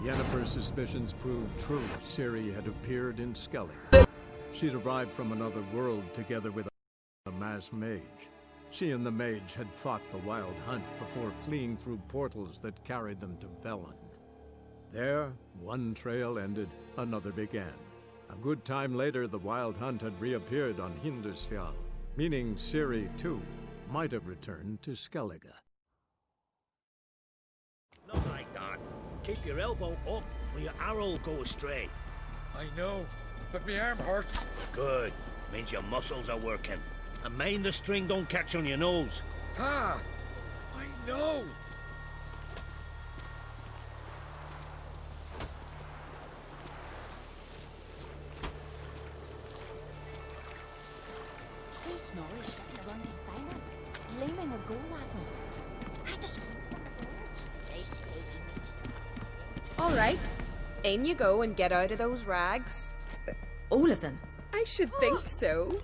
Yennefer's suspicions proved true. Ciri had appeared in Skellige. She'd arrived from another world together with a masked mage. She and the mage had fought the Wild Hunt before fleeing through portals that carried them to Velen. There, one trail ended, another began. A good time later, the Wild Hunt had reappeared on Hindarsfjall, meaning Ciri, too, might have returned to Skellige. Not like that. Keep your elbow up, or your arrow will go astray. I know, but my arm hurts. Good. Means your muscles are working. And mind the string don't catch on your nose. Ah, I know. See Snorri stripped the London final, gleaming a goal at me. I just All right, in you go and get out of those rags. All of them? I should think so.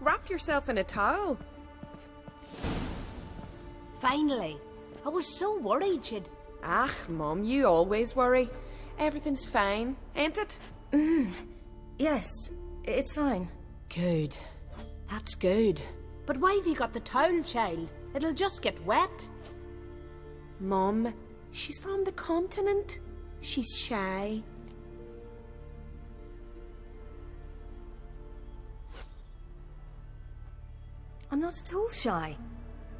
Wrap yourself in a towel. Finally. I was so worried you'd... Ah, Mum, you always worry. Everything's fine, ain't it? Yes, it's fine. Good. That's good. But why have you got the towel, child? It'll just get wet. Mum, she's from the continent. She's shy. I'm not at all shy.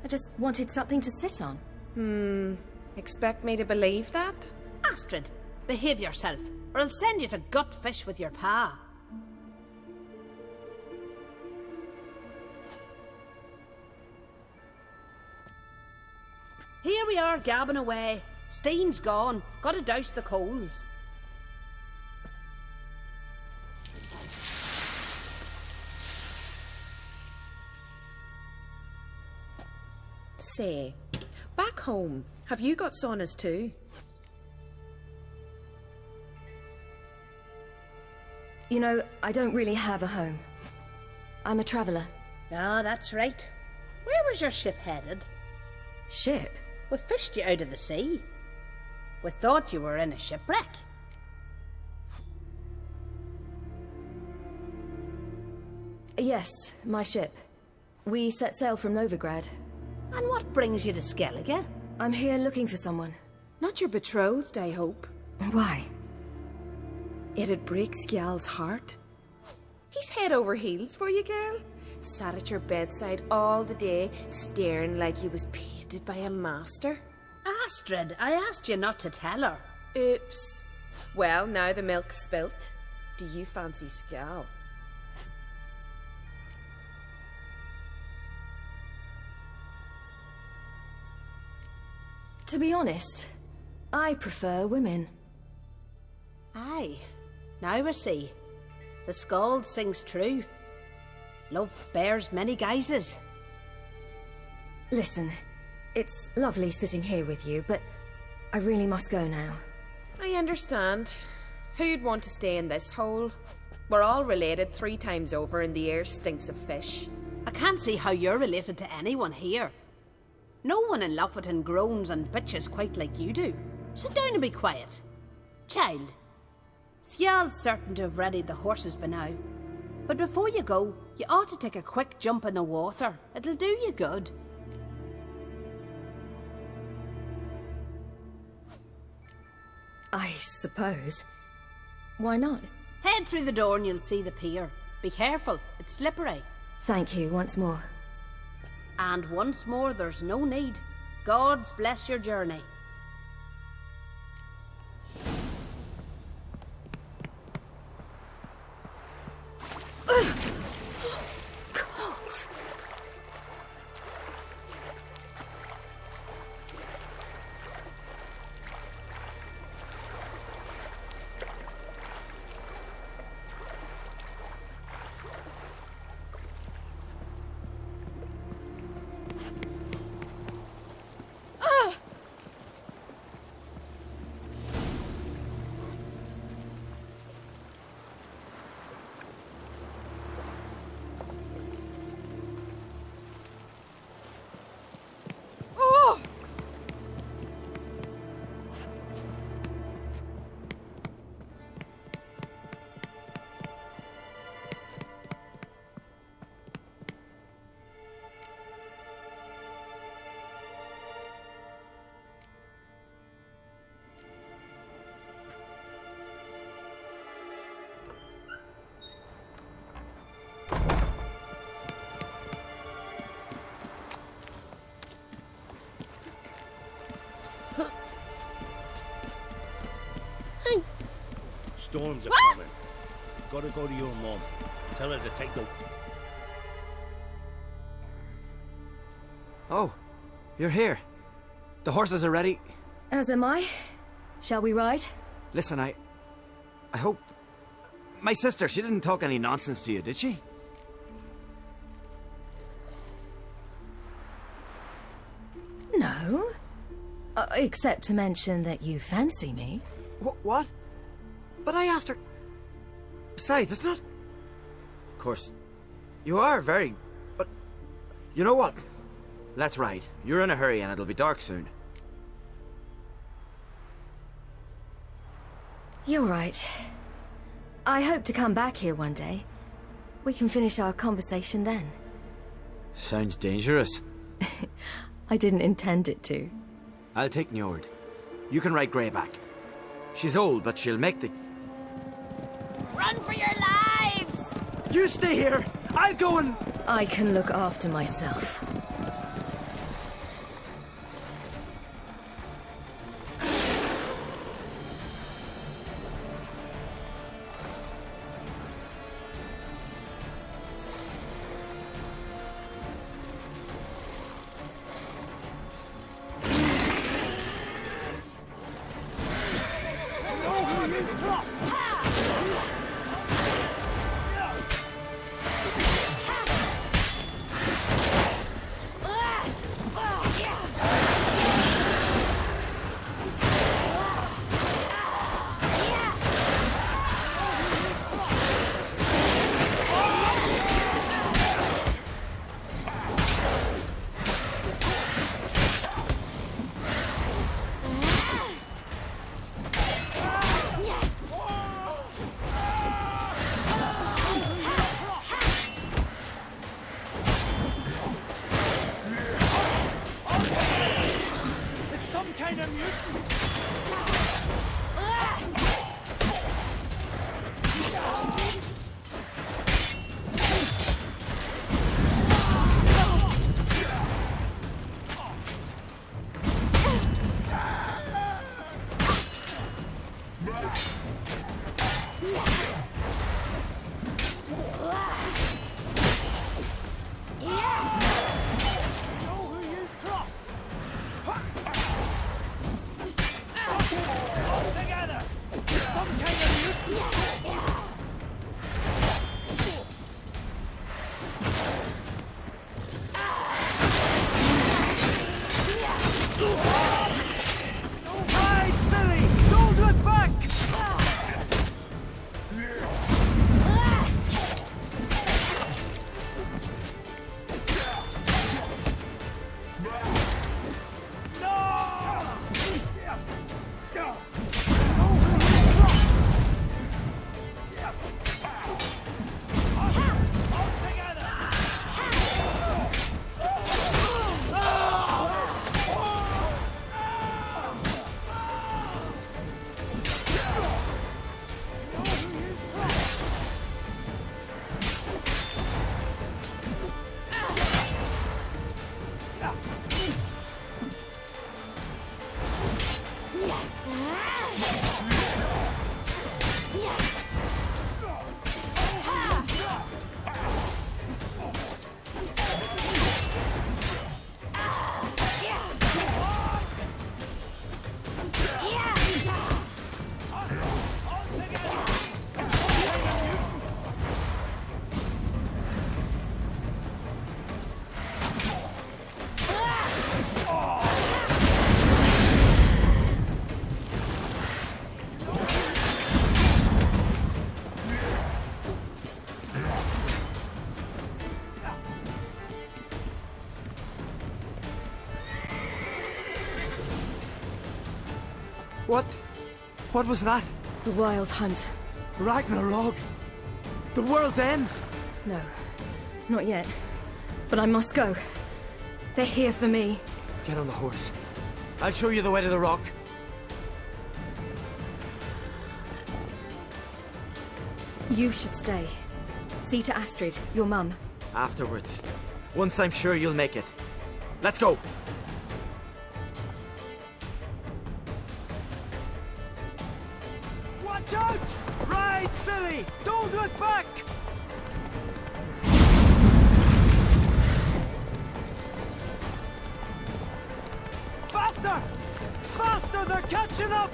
I just wanted something to sit on. Expect me to believe that? Astrid, behave yourself, or I'll send you to Gutfish with your pa. Here we are, gabbing away. Steam's gone. Gotta douse the coals. Say, back home, have you got saunas too? You know, I don't really have a home. I'm a traveller. Ah, that's right. Where was your ship headed? Ship? We fished you out of the sea. We thought you were in a shipwreck. Yes, my ship. We set sail from Novigrad. And what brings you to Skellige? I'm here looking for someone. Not your betrothed, I hope. Why? It'd break Skjald's heart. He's head over heels for you, girl. Sat at your bedside all the day, staring like he was painted by a master. Astrid, I asked you not to tell her. Oops. Well, now the milk's spilt. Do you fancy Skjald? To be honest, I prefer women. Aye, now I see. The Skald sings true. Love bears many guises. Listen, it's lovely sitting here with you, but I really must go now. I understand. Who'd want to stay in this hole? We're all related 3 times over and the air stinks of fish. I can't see how you're related to anyone here. No one in Lofoten groans and bitches quite like you do. Sit down and be quiet. Child, Skjald's certain to have readied the horses by now. But before you go, You ought to take a quick jump in the water. It'll do you good. I suppose. Why not? Head through the door and you'll see the pier. Be careful, it's slippery. Thank you once more. And once more, there's no need. God's bless your journey. Cold. Storms are coming. Gotta go to your mum. Tell her to take the... Oh, you're here. The horses are ready. As am I. Shall we ride? Listen, I hope... My sister, she didn't talk any nonsense to you, did she? No. Except to mention that you fancy me. What? But I asked her... Besides, it's not... Of course, you are very... But... You know what? Let's ride. You're in a hurry and it'll be dark soon. You're right. I hope to come back here one day. We can finish our conversation then. Sounds dangerous. I didn't intend it to. I'll take Njord. You can ride Greyback. She's old, but she'll make the... Run for your lives! You stay here! I'll go and... I can look after myself. What was that? The Wild Hunt. Ragnarok? The world's end? No, not yet. But I must go. They're here for me. Get on the horse. I'll show you the way to the rock. You should stay. See to Astrid, your mum. Afterwards. Once I'm sure you'll make it. Let's go! Watch out! Ride, silly! Don't look back! Faster! Faster! They're catching up!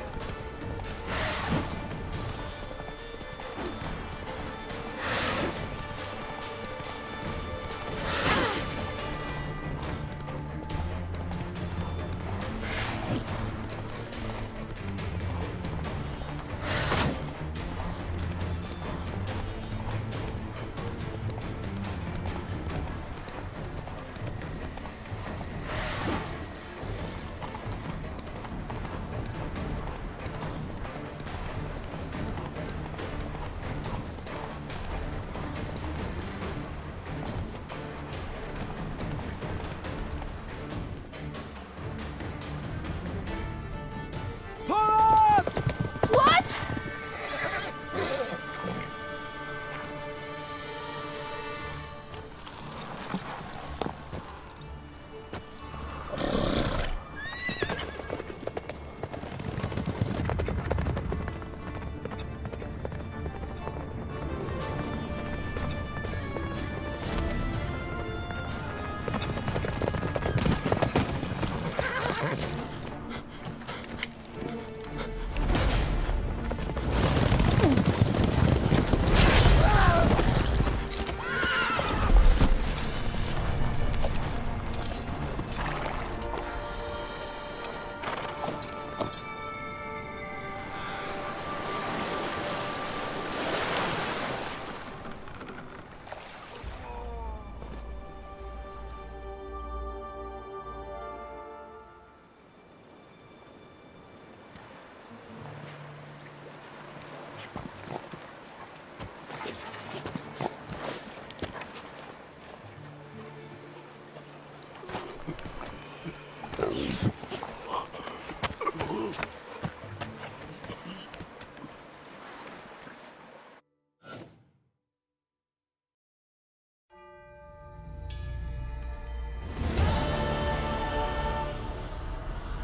What?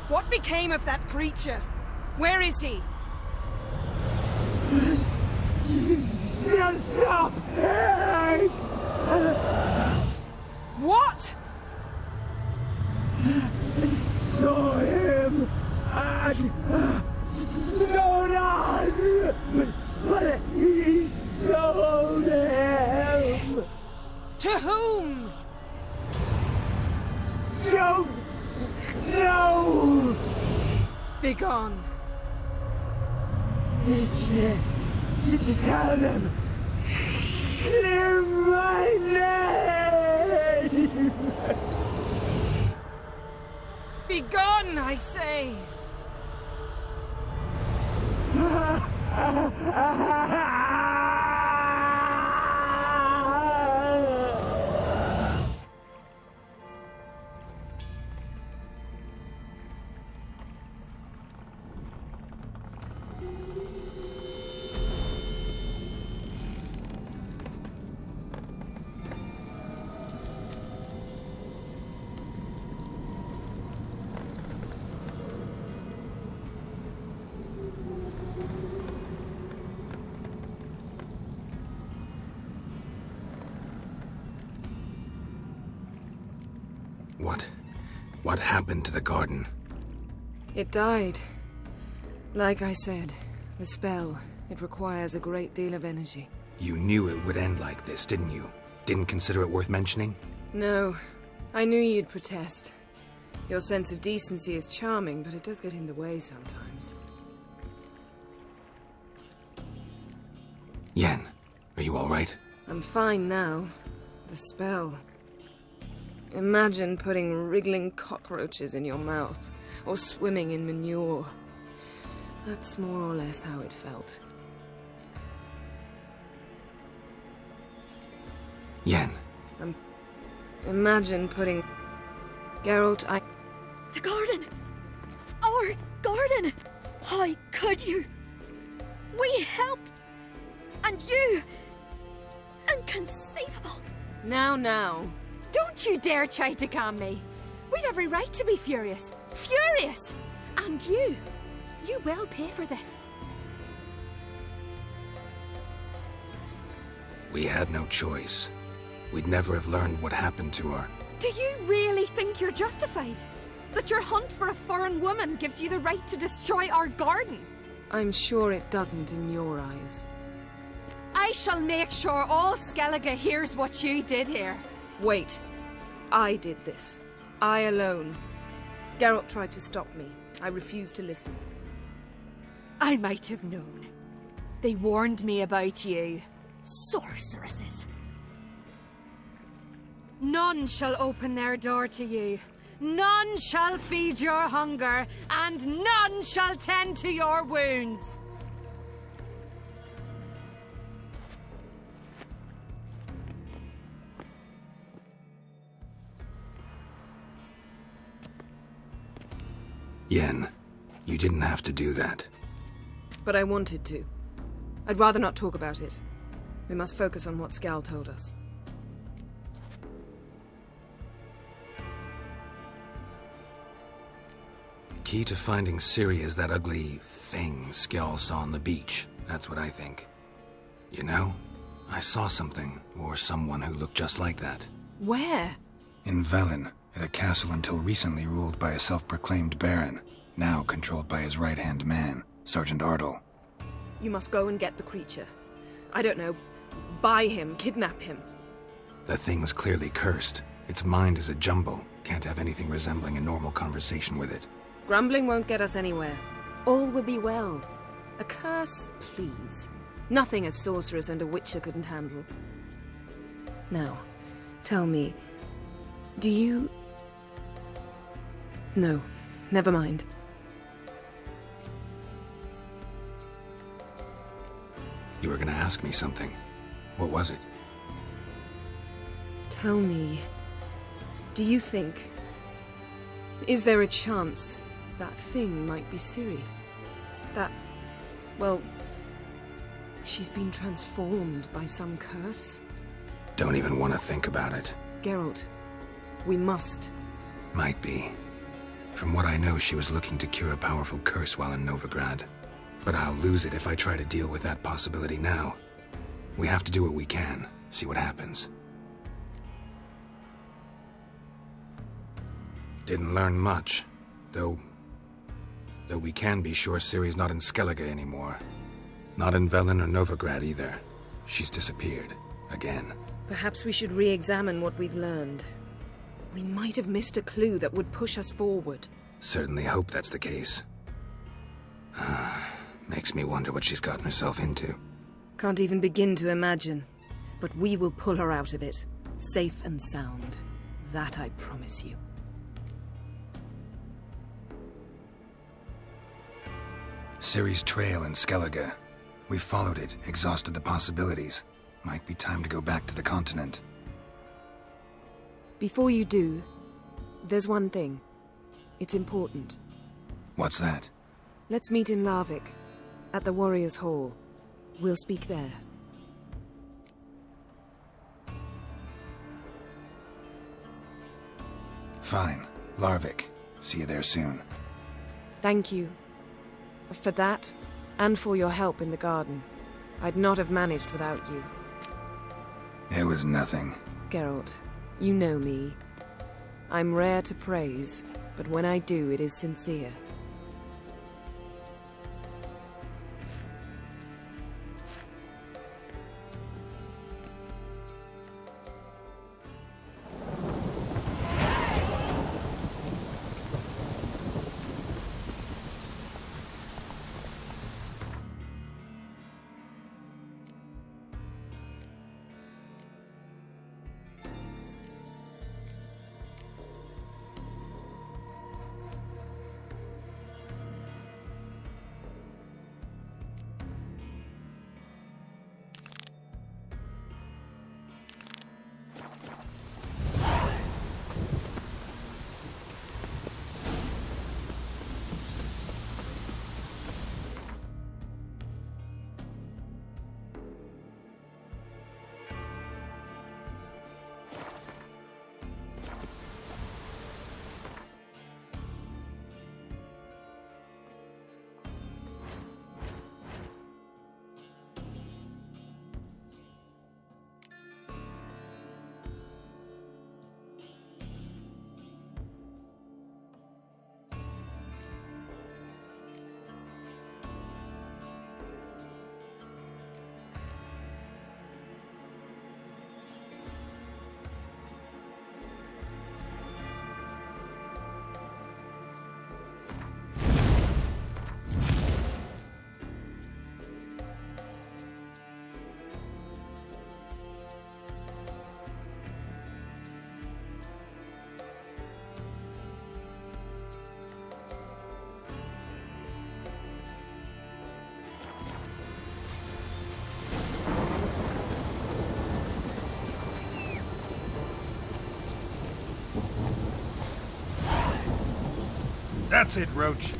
What became of that creature? Where is he? Stop! What? Saw him at Stonas, but he sold him. To whom? Don't know. Begone. Tell them. Clear my name. Begone, I say. What happened to the garden? It died. Like I said, the spell, it requires a great deal of energy. You knew it would end like this, didn't you? Didn't consider it worth mentioning? No. I knew you'd protest. Your sense of decency is charming, but it does get in the way sometimes. Yen, are you all right? I'm fine now. The spell. Imagine putting wriggling cockroaches in your mouth, or swimming in manure. That's more or less how it felt. Yen, Imagine putting... Geralt, The garden! Our garden! How could you? We helped! And you! Inconceivable! Now. Don't you dare try to calm me! We've every right to be furious! Furious! And you will pay for this. we had no choice. We'd never have learned what happened to her. Do you really think you're justified? That your hunt for a foreign woman gives you the right to destroy our garden? I'm sure it doesn't in your eyes. I shall make sure all Skellige hears what you did here. Wait. I did this. I alone. Geralt tried to stop me. I refused to listen. I might have known. They warned me about you. Sorceresses. None shall open their door to you. None shall feed your hunger, and none shall tend to your wounds. Yen, you didn't have to do that. But I wanted to. I'd rather not talk about it. We must focus on what Skal told us. Key to finding Ciri is that ugly thing Skell saw on the beach. That's what I think. You know, I saw something, or someone who looked just like that. Where? In Velen, at a castle until recently ruled by a self-proclaimed baron, now controlled by his right-hand man, Sergeant Ardle. You must go and get the creature. I don't know. Buy him, kidnap him. The thing's clearly cursed. Its mind is a jumble. Can't have anything resembling a normal conversation with it. Grumbling won't get us anywhere. All will be well. A curse, please. Nothing a sorceress and a witcher couldn't handle. Now, tell me, do you... No, never mind. You were gonna ask me something. What was it? Tell me, do you think... Is there a chance that thing might be Ciri? That... well... she's been transformed by some curse? Don't even want to think about it. Geralt, we must. Might be. From what I know, she was looking to cure a powerful curse while in Novigrad. But I'll lose it if I try to deal with that possibility now. We have to do what we can, see what happens. Didn't learn much, though we can be sure Ciri's not in Skellige anymore. Not in Velen or Novigrad either. She's disappeared. Again. Perhaps we should re-examine what we've learned. We might have missed a clue that would push us forward. Certainly hope that's the case. Makes me wonder what she's gotten herself into. Can't even begin to imagine. But we will pull her out of it. Safe and sound. That I promise you. Ciri's trail in Skellige. We followed it, exhausted the possibilities. Might be time to go back to the continent. Before you do, there's one thing. It's important. What's that? Let's meet in Larvik, at the Warriors' Hall. We'll speak there. Fine. Larvik. See you there soon. Thank you. For that, and for your help in the garden. I'd not have managed without you. It was nothing. Geralt, you know me. I'm rare to praise, but when I do, it is sincere. That's it, Roach.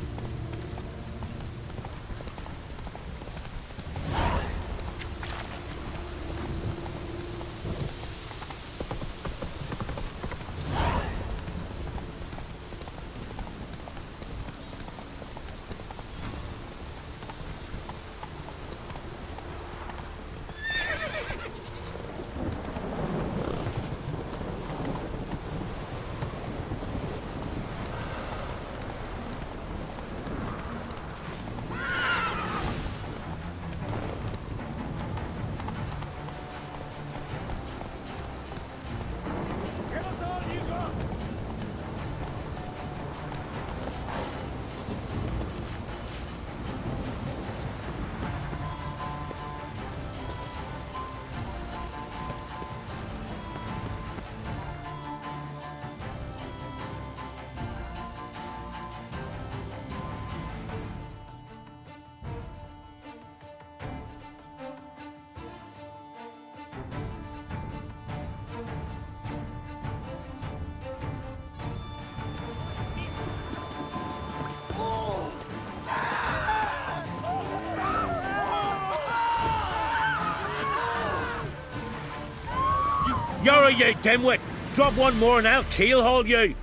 You're you dimwit! Drop one more and I'll keelhaul you!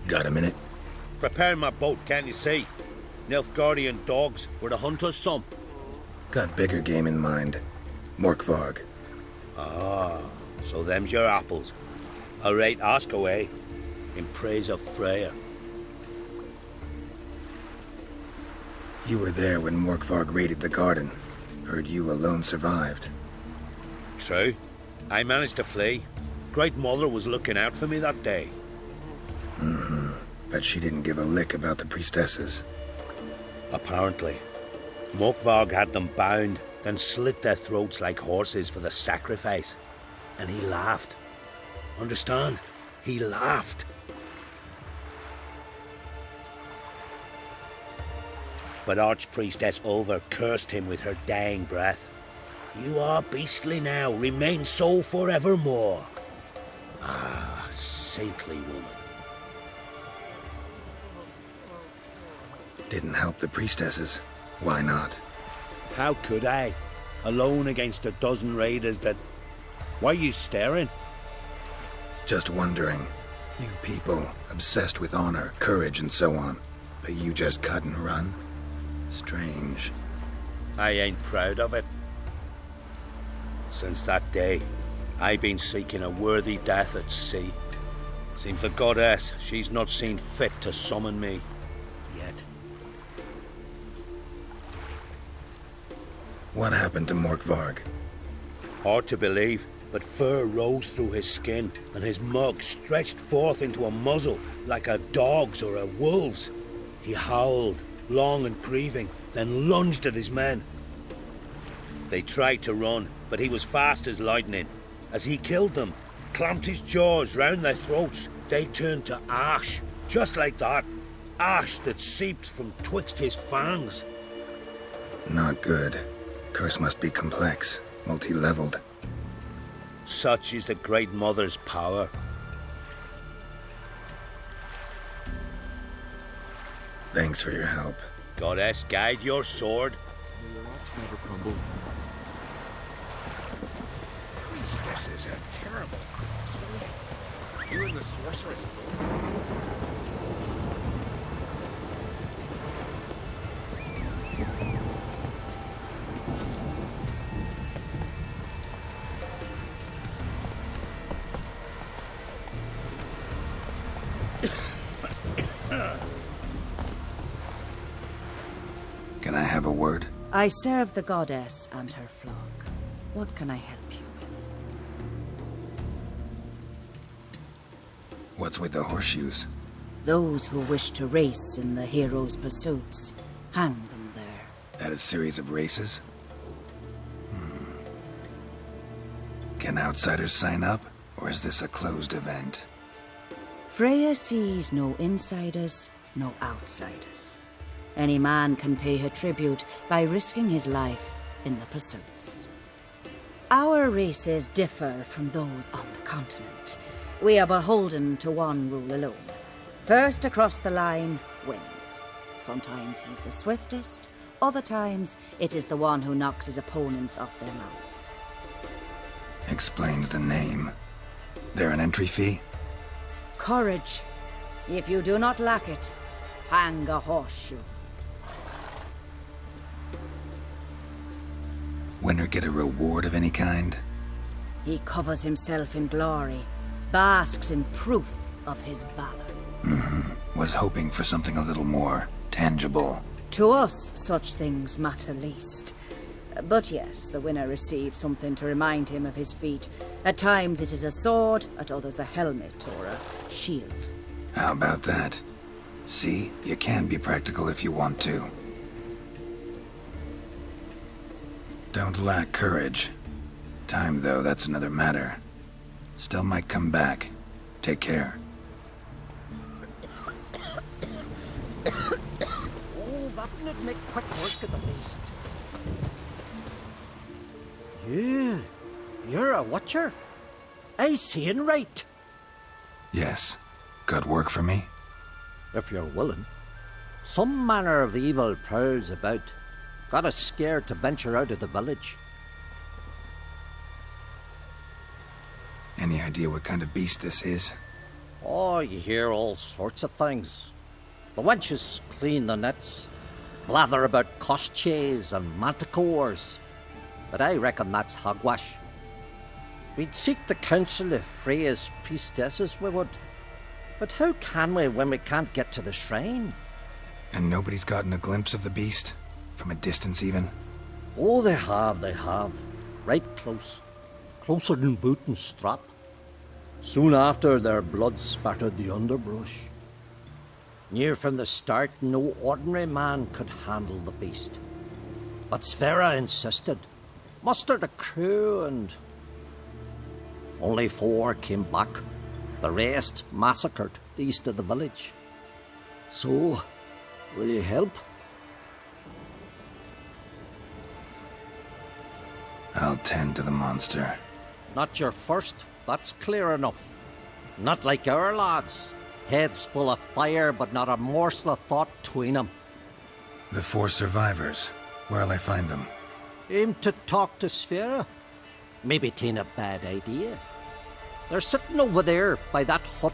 Got a minute? Preparing my boat, can't you see? Nilfgaardian dogs were the hunters some. Got bigger game in mind. Morkvarg. Ah, so them's your apples. All right, ask away. In praise of Freya. You were there when Morkvarg raided the garden. Heard you alone survived. True. I managed to flee. Great Mother was looking out for me that day. Mm-hmm. Bet she didn't give a lick about the priestesses. Apparently. Morkvarg had them bound, then slit their throats like horses for the sacrifice. And he laughed. Understand? He laughed. But Archpriestess Ulver cursed him with her dying breath. You are beastly now, remain so forevermore. Ah, saintly woman. Didn't help the priestesses. Why not? How could I? Alone against a dozen raiders that... Why are you staring? Just wondering. You people, obsessed with honor, courage, and so on. But you just cut and run? Strange. I ain't proud of it. Since that day, I've been seeking a worthy death at sea. Seems the goddess, she's not seen fit to summon me. Yet. What happened to Morkvarg? Hard to believe, but fur rose through his skin, and his mug stretched forth into a muzzle, like a dog's or a wolf's. He howled, long and grieving, then lunged at his men. They tried to run, but he was fast as lightning. As he killed them, clamped his jaws round their throats, they turned to ash, just like that. Ash that seeped from twixt his fangs. Not good. Curse must be complex, multi-leveled. Such is the Great Mother's power. Thanks for your help. Goddess, guide your sword. May your rocks never crumble. Priestesses are terrible creatures. You and the sorceress both. Can I have a word? I serve the goddess and her flock. What can I help you with? What's with the horseshoes? Those who wish to race in the hero's pursuits, hang them there. At a series of races? Can outsiders sign up, or is this a closed event? Freya sees no insiders, no outsiders. Any man can pay her tribute by risking his life in the pursuits. Our races differ from those on the continent. We are beholden to one rule alone. First across the line wins. Sometimes he's the swiftest, other times it is the one who knocks his opponents off their mounts. Explains the name. There an entry fee? Courage. If you do not lack it, hang a horseshoe. Winner get a reward of any kind? He covers himself in glory, basks in proof of his valor. Was hoping for something a little more tangible. To us, such things matter least. But yes, the winner receives something to remind him of his feat. At times it is a sword, at others a helmet or a shield. How about that? See, you can be practical if you want to. Don't lack courage. Time, though, that's another matter. Still might come back. Take care. Oh, that would make quick work of the beast. You're a watcher? I seeing right. Yes. Got work for me? If you're willing. Some manner of evil prowls about. Got us scared to venture out of the village. Any idea what kind of beast this is? Oh, you hear all sorts of things. The wenches clean the nets, blather about kosches and manticores. But I reckon that's hogwash. We'd seek the counsel of Freya's priestesses, we would. But how can we when we can't get to the shrine? And nobody's gotten a glimpse of the beast? From a distance, even? Oh, they have. Right close. Closer than boot and strap. Soon after, their blood spattered the underbrush. Near from the start, no ordinary man could handle the beast. But Sverre insisted. Mustered a crew and... Only 4 came back. The rest massacred east of the village. So, will you help? I'll tend to the monster. Not your first, that's clear enough. Not like our lads. Heads full of fire, but not a morsel of thought between them. The 4 survivors. Where'll I find them? Aim to talk to Sverre. Maybe 'tain't a bad idea. They're sitting over there by that hut.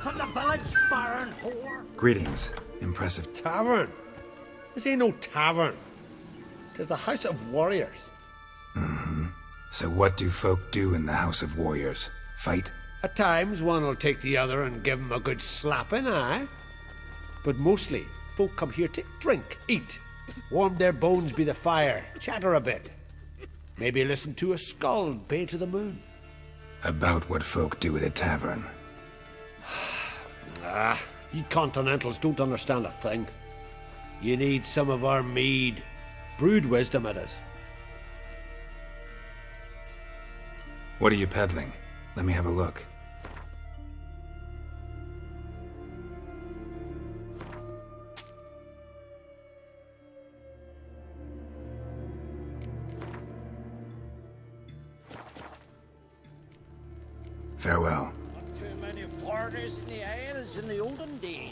From the village, baron whore. Greetings. Impressive. Tavern? This ain't no tavern. 'Tis the House of Warriors. So what do folk do in the House of Warriors? Fight? At times, one'll take the other and give 'em a good slapping, aye? But mostly, folk come here to drink, eat, warm their bones by the fire, chatter a bit. Maybe listen to a skald pay to the moon. About what folk do at a tavern. You continentals don't understand a thing. You need some of our mead. Brewed wisdom it is. What are you peddling? Let me have a look. Farewell. Not too many foreigners in the Isles in the olden days.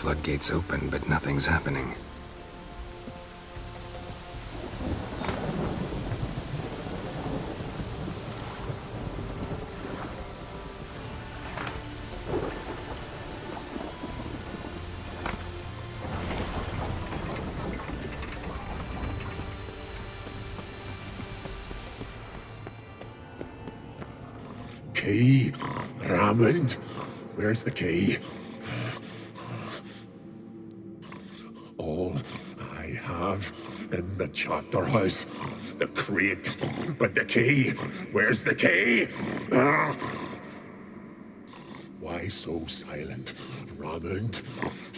floodgates open, but nothing's happening. Key? Raymond? Where's the key? All I have in the chapter house. The crate. But the key? Where's the key? Why so silent, Raymond?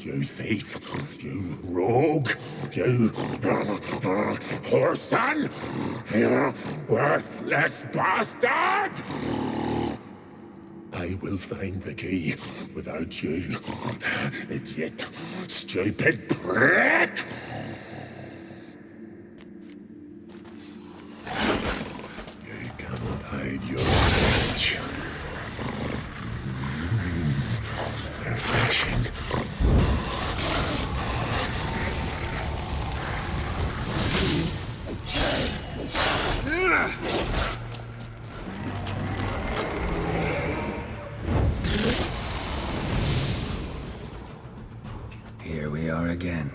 You thief! You rogue! You whoreson! You worthless bastard! I will find the key without you, idiot, stupid prick! You cannot hide your revenge. Refreshing. Here we are again.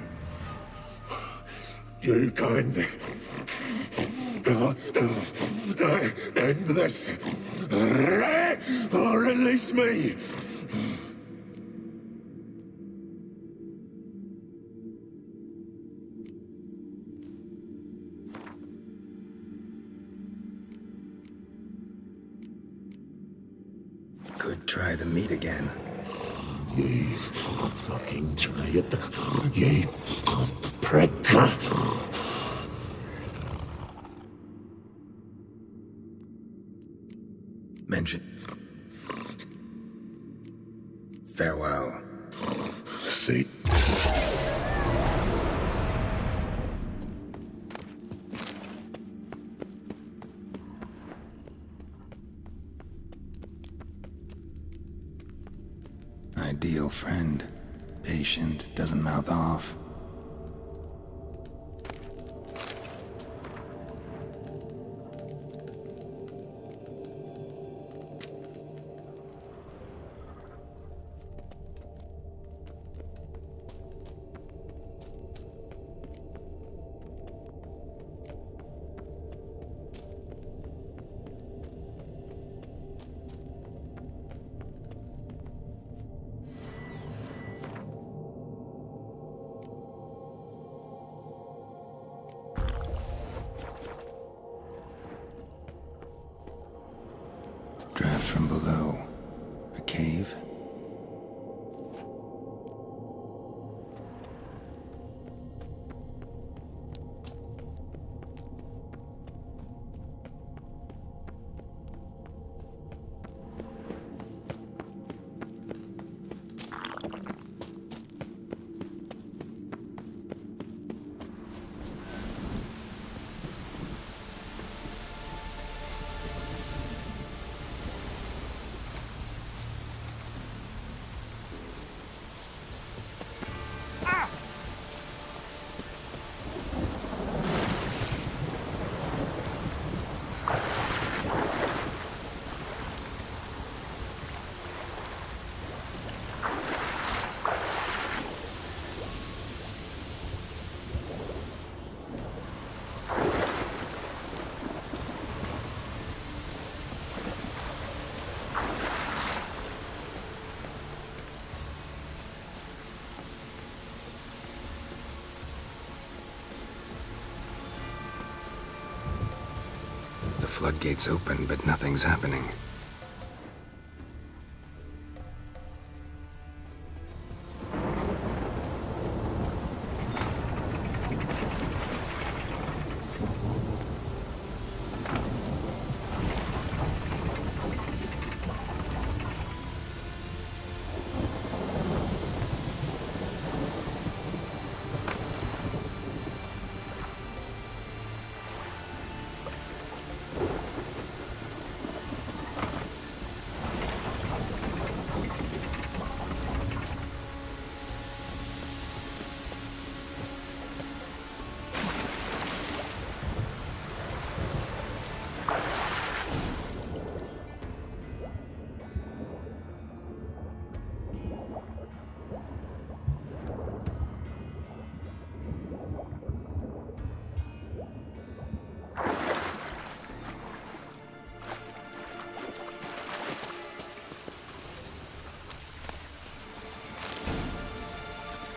You can't end this, or release me. Could try the meat again. You fucking try it, you prick. Mention. Farewell. See. Ideal friend. Patient, doesn't mouth off. Draft from below. A cave? The floodgates open, but nothing's happening.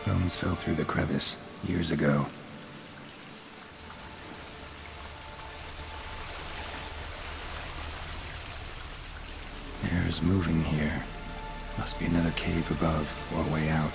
Bones fell through the crevice years ago. Air's moving here. Must be another cave above or a way out.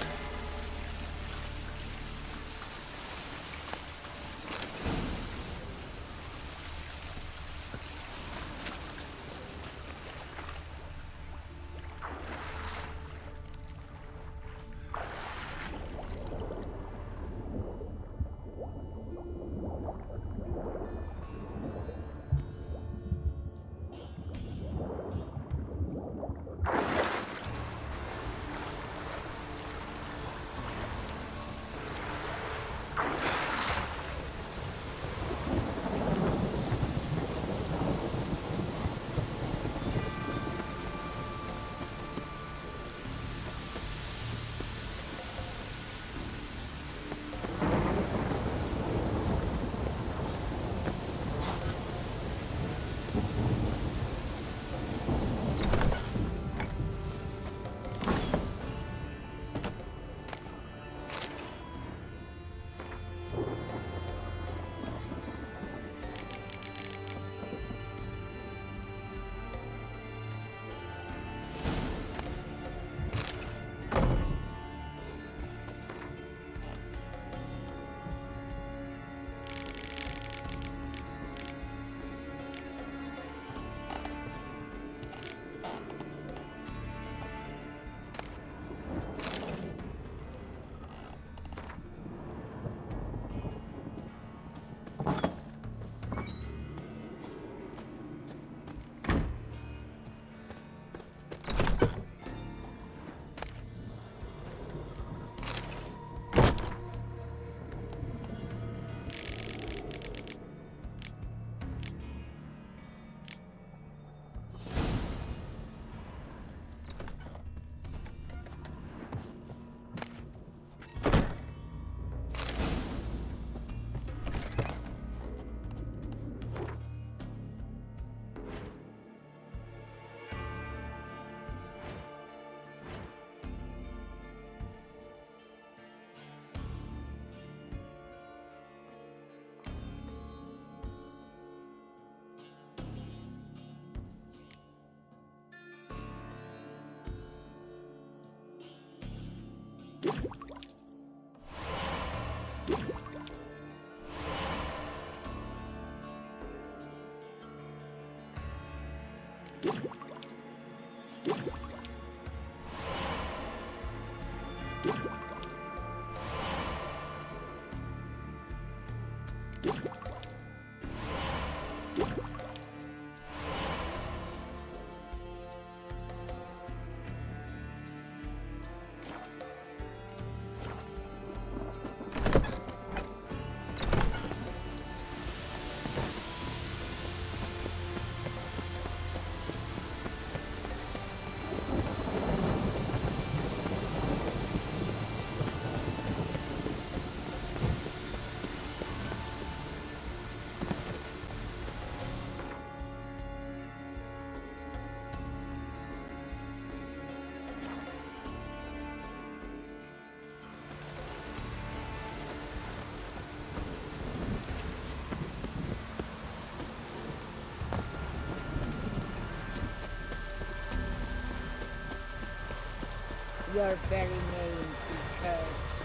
Your very names be cursed.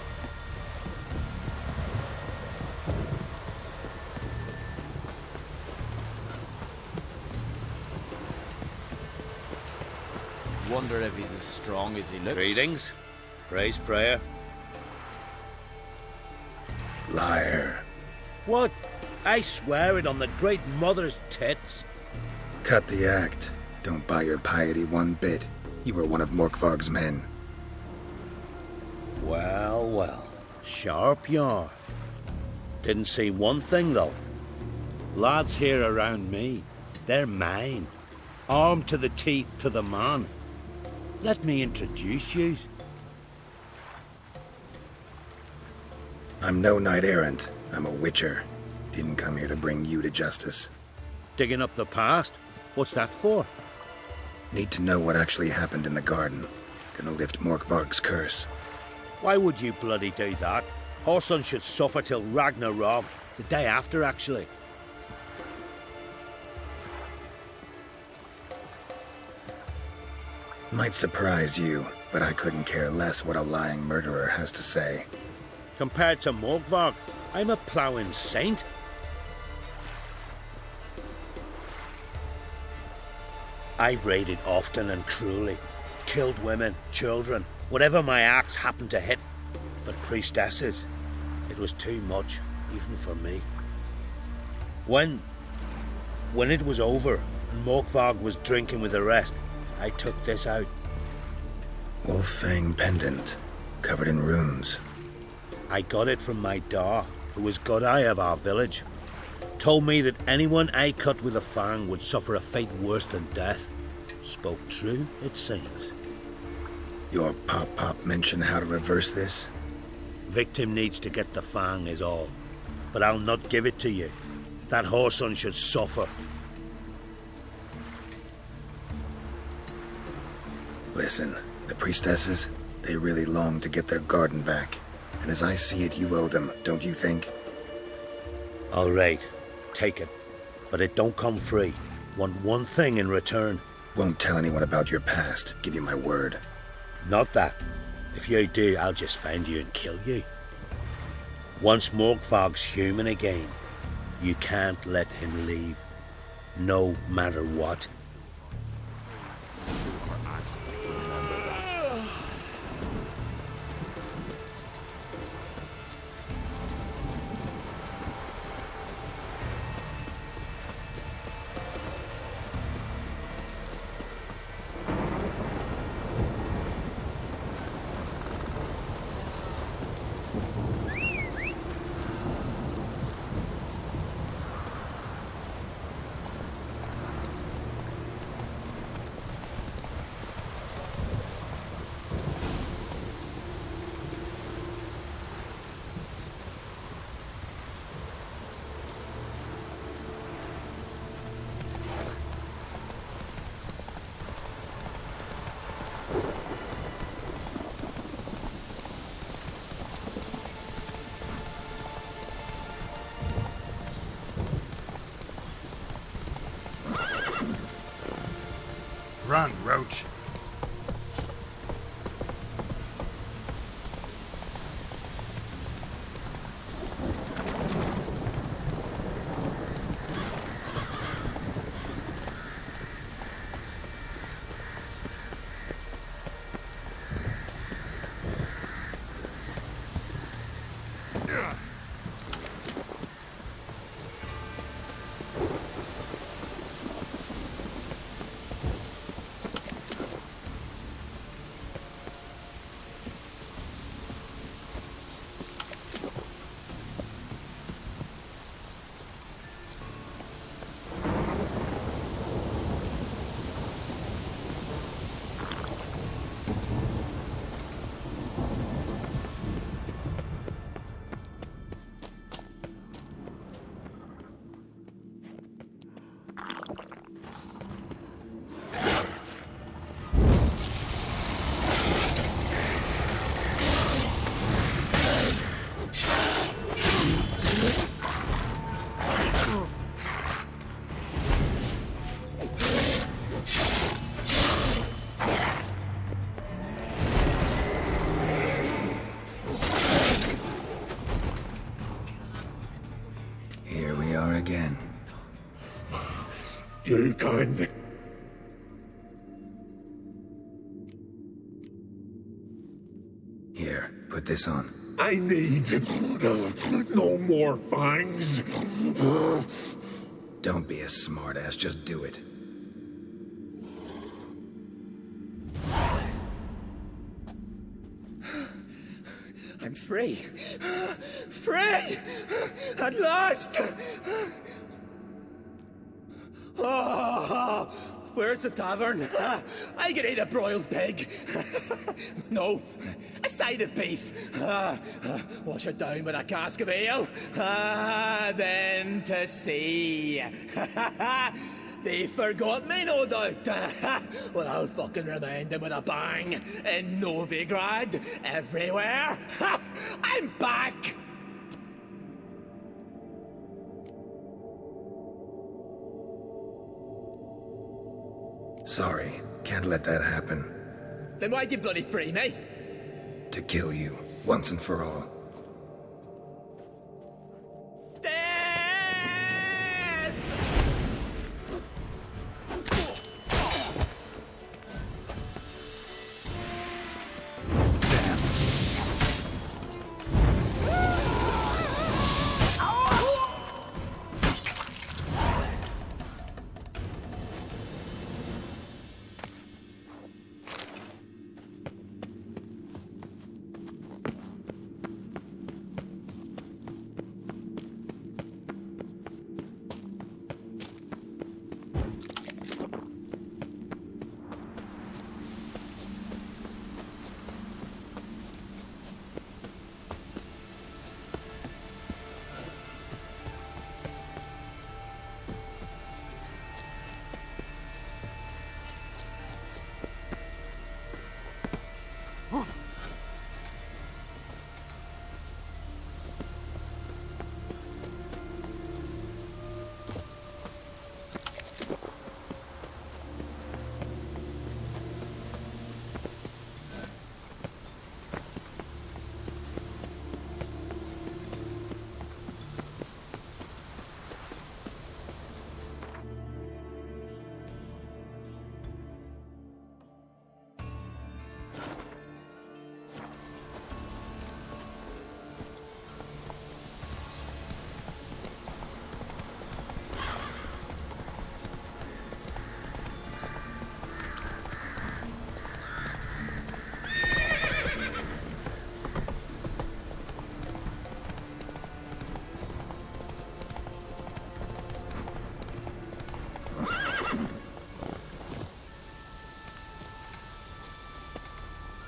Wonder if he's as strong as he looks. Greetings. Praise Freya. Liar. What? I swear it on the Great Mother's tits. Cut the act. Don't buy your piety one bit. You were one of Morkvarg's men. Well, well. Sharp you are. Didn't see one thing, though. Lads here around me, they're mine. Armed to the teeth to the man. Let me introduce yous. I'm no knight-errant. I'm a witcher. Didn't come here to bring you to justice. Digging up the past? What's that for? Need to know what actually happened in the garden. Gonna lift Morkvarg's curse. Why would you bloody do that? Horson should suffer till Ragnarok, the day after, actually. Might surprise you, but I couldn't care less what a lying murderer has to say. Compared to Morgvarg, I'm a ploughing saint. I've raided often and cruelly, killed women, children, whatever my axe happened to hit. But priestesses, it was too much, even for me. When it was over and Morgvarg was drinking with the rest, I took this out. Wolf-fang pendant, covered in runes. I got it from my da, who was Godai of our village. Told me that anyone I cut with a fang would suffer a fate worse than death. Spoke true, it seems. Your pop-pop mentioned how to reverse this? Victim needs to get the fang is all. But I'll not give it to you. That Horson should suffer. Listen, the priestesses, they really long to get their garden back. And as I see it, you owe them, don't you think? All right, take it. But it don't come free. Want one thing in return. Won't tell anyone about your past, give you my word. Not that. If you do, I'll just find you and kill you. Once Morgvarg's human again, you can't let him leave. No matter what. Run, Roach. Again. You kind. Here, put this on. I need no more fangs. Don't be a smartass, just do it. I'm free. Free! At last! Oh, where's the tavern? I can eat a broiled pig. No, a side of beef. Wash it down with a cask of ale. Then to sea. They forgot me, no doubt. Well, I'll fucking remind them with a bang. In Novigrad, everywhere. I'm back! Sorry, can't let that happen. Then why'd you bloody free me? To kill you, once and for all.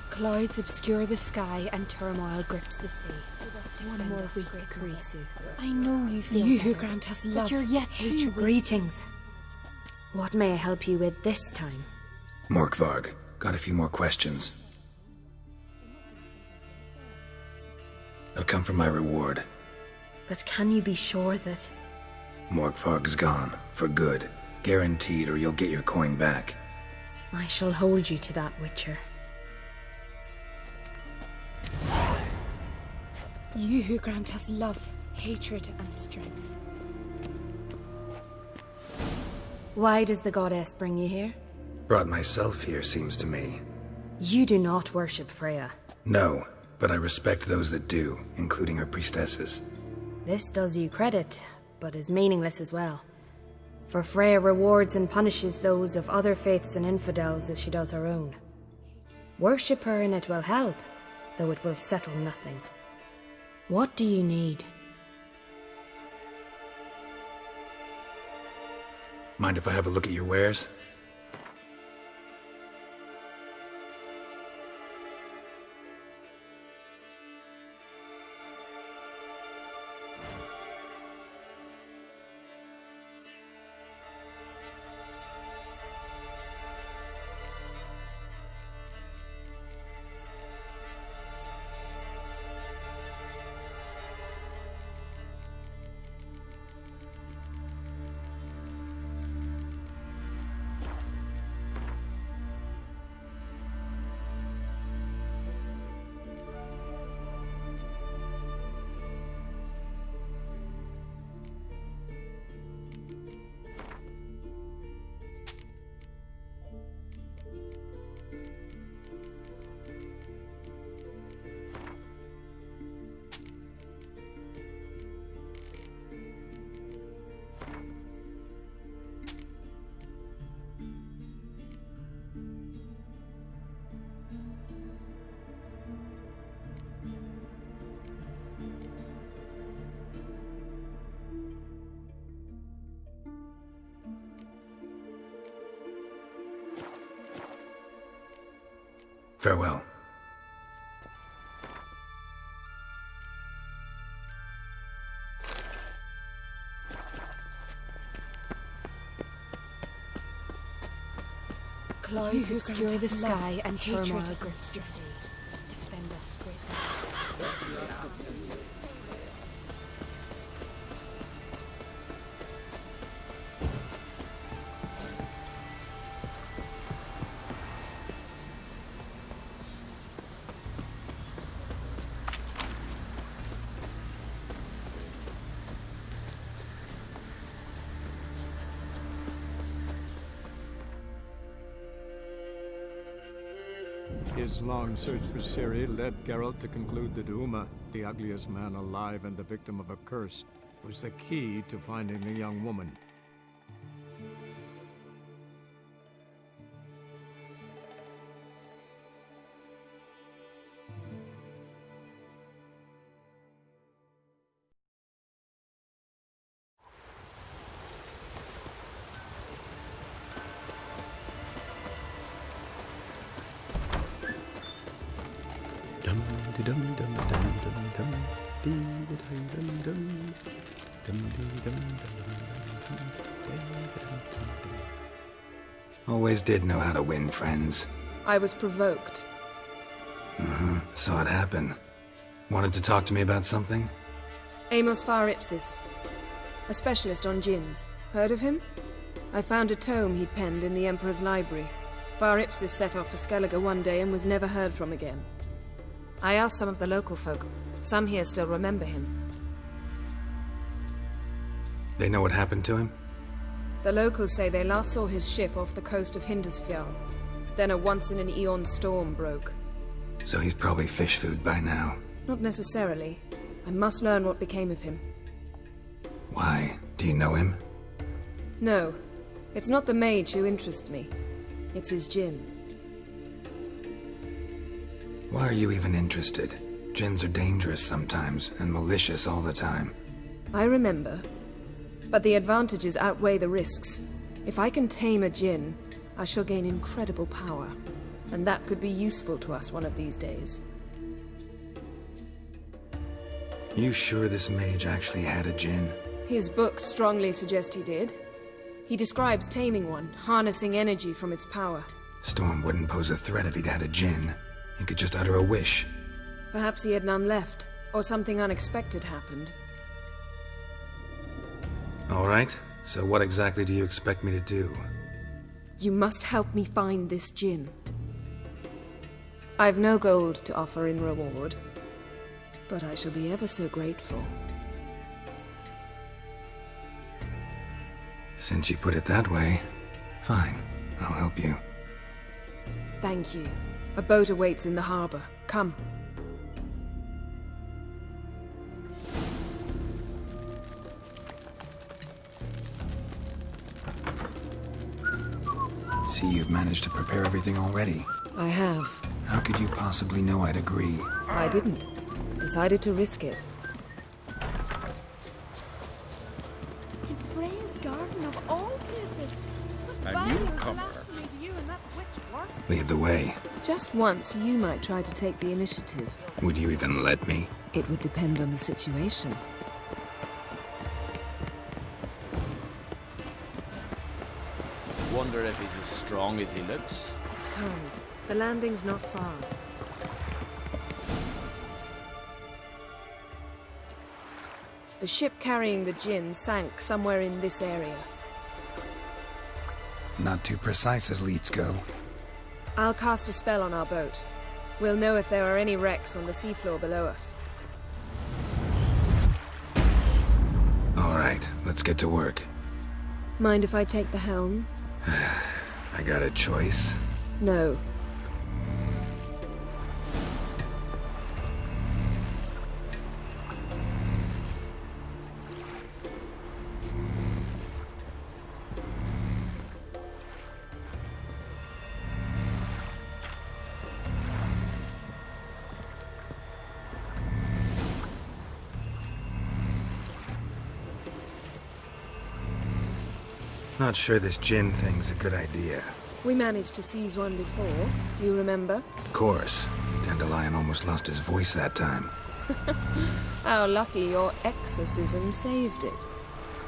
Clouds obscure the sky and turmoil grips the sea. One more week, Karisu. I know you feel you who grant us love, but you're yet too weak. Greetings. What may I help you with this time? Morkvarg, got a few more questions. They'll come from my reward. But can you be sure that... Morkvarg's gone, for good. Guaranteed, or you'll get your coin back. I shall hold you to that, Witcher. You who grant us love, hatred, and strength. Why does the goddess bring you here? Brought myself here, seems to me. You do not worship Freya. No, but I respect those that do, including her priestesses. This does you credit, but is meaningless as well. For Freya rewards and punishes those of other faiths and infidels as she does her own. Worship her and it will help, though it will settle nothing. What do you need? Mind if I have a look at your wares? Farewell. Clouds obscure the sky and turmoil grips the sea. Defend us, great. His long search for Ciri led Geralt to conclude that Uma, the ugliest man alive and the victim of a curse, was the key to finding the young woman. Always did know how to win friends. I was provoked. Saw it happen. Wanted to talk to me about something? Amos Far Ipsis, a specialist on djinns. Heard of him? I found a tome he'd penned in the Emperor's library. Far Ipsis set off for Skellige one day and was never heard from again. I asked some of the local folk. Some here still remember him. They know what happened to him? The locals say they last saw his ship off the coast of Hindisfjall. Then a once-in-an-eon storm broke. So he's probably fish food by now. Not necessarily. I must learn what became of him. Why? Do you know him? No. It's not the mage who interests me. It's his djinn. Why are you even interested? Djinns are dangerous sometimes, and malicious all the time. I remember. But the advantages outweigh the risks. If I can tame a djinn, I shall gain incredible power. And that could be useful to us one of these days. You sure this mage actually had a djinn? His books strongly suggest he did. He describes taming one, harnessing energy from its power. Storm wouldn't pose a threat if he'd had a djinn. He could just utter a wish. Perhaps he had none left, or something unexpected happened. All right, so what exactly do you expect me to do? You must help me find this djinn. I've no gold to offer in reward, but I shall be ever so grateful. Since you put it that way, fine, I'll help you. Thank you. A boat awaits in the harbor. Come. See, you've managed to prepare everything already. I have. How could you possibly know I'd agree? I didn't. Decided to risk it. In Freya's garden of all places. What A vile newcomer. blasphemy to you and that witch work? Lead the way. Just once, you might try to take the initiative. Would you even let me? It would depend on the situation. Wonder if he's as strong as he looks. Come. The landing's not far. The ship carrying the djinn sank somewhere in this area. Not too precise as leads go. I'll cast a spell on our boat. We'll know if there are any wrecks on the seafloor below us. All right, let's get to work. Mind if I take the helm? I got a choice. No. Not sure this djinn thing's a good idea. We managed to seize one before. Do you remember? Of course. Dandelion almost lost his voice that time. How lucky your exorcism saved it.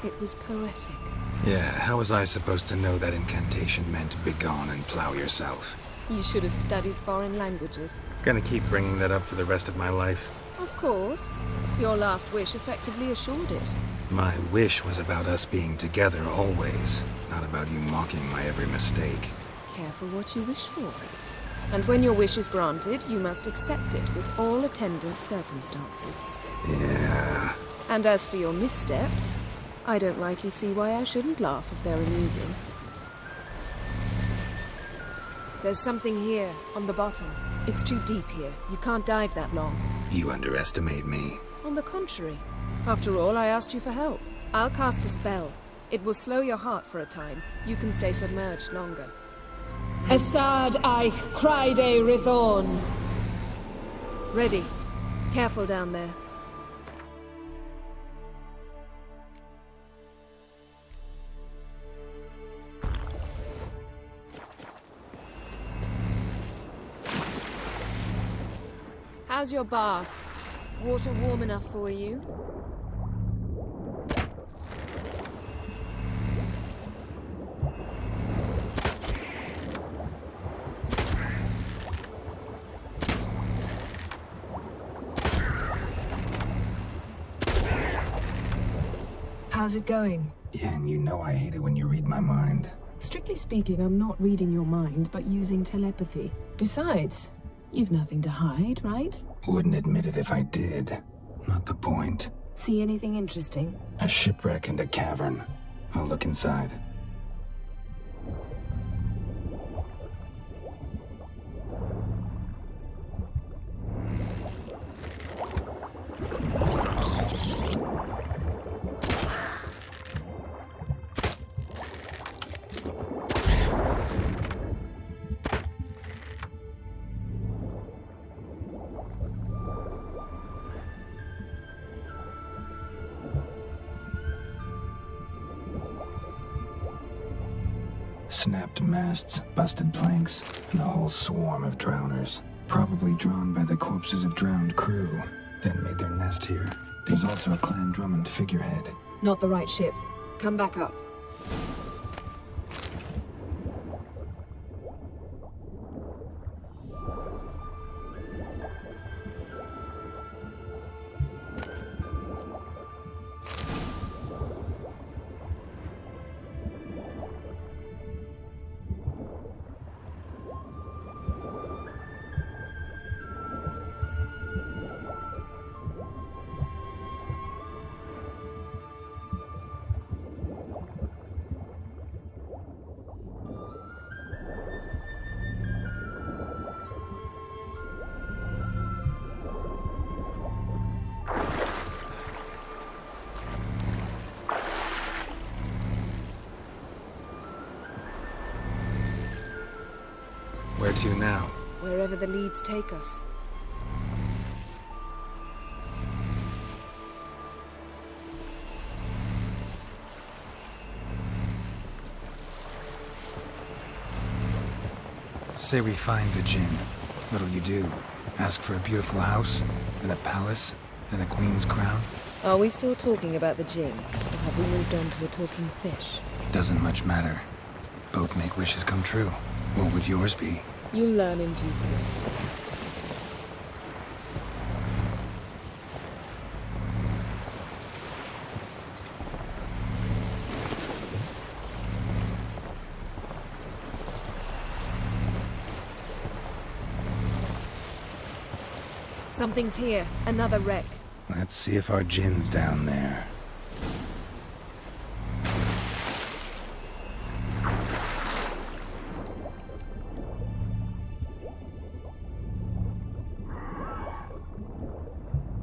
It was poetic. Yeah, how was I supposed to know that incantation meant begone and plow yourself? You should have studied foreign languages. Gonna keep bringing that up for the rest of my life? Of course. Your last wish effectively assured it. My wish was about us being together always, not about you mocking my every mistake. Careful what you wish for. And when your wish is granted, you must accept it with all attendant circumstances. Yeah. And as for your missteps, I don't rightly see why I shouldn't laugh if they're amusing. There's something here, on the bottom. It's too deep here. You can't dive that long. You underestimate me. On the contrary. After all, I asked you for help. I'll cast a spell. It will slow your heart for a time. You can stay submerged longer. Assad Eich Cryde Rithorn. Ready. Careful down there. How's your bath? Water warm enough for you? How's it going? Yeah, and you know I hate it when you read my mind. Strictly speaking, I'm not reading your mind, but using telepathy. Besides, you've nothing to hide, right? Wouldn't admit it if I did. Not the point. See anything interesting? A shipwreck and a cavern. I'll look inside. Snapped masts, busted planks, and a whole swarm of drowners. Probably drawn by the corpses of drowned crew, then made their nest here. There's also a Clan Drummond figurehead. Not the right ship. Come back up. Where to now? Wherever the leads take us. Say we find the Jinn. What'll you do? Ask for a beautiful house? And a palace? And a queen's crown? Are we still talking about the Jinn? Or have we moved on to a talking fish? Doesn't much matter. Both make wishes come true. What would yours be? You'll learn in due course. Something's here. Another wreck. Let's see if our Jinn's down there.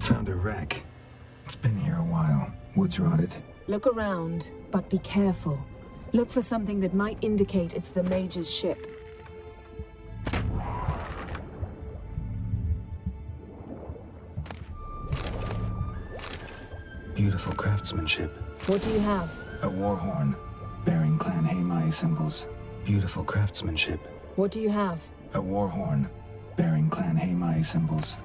Found a wreck. It's been here a while. Wood's rotted. Look around, but be careful. Look for something that might indicate it's the Mage's ship. Beautiful craftsmanship. What do you have? A war horn, bearing Clan Haemai symbols. Beautiful craftsmanship. What do you have? A war horn, bearing Clan Haemai symbols.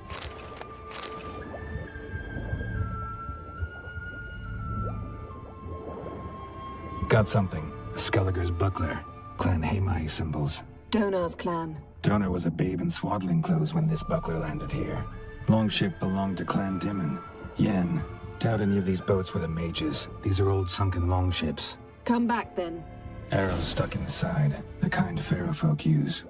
Got something. A Skelliger's buckler. Clan Haemai symbols. Donar's clan. Donar was a babe in swaddling clothes when this buckler landed here. Longship belonged to Clan Timon. Yen. Doubt any of these boats were the mages. These are old sunken longships. Come back then. Arrows stuck in the side. The kind Pharaoh folk use.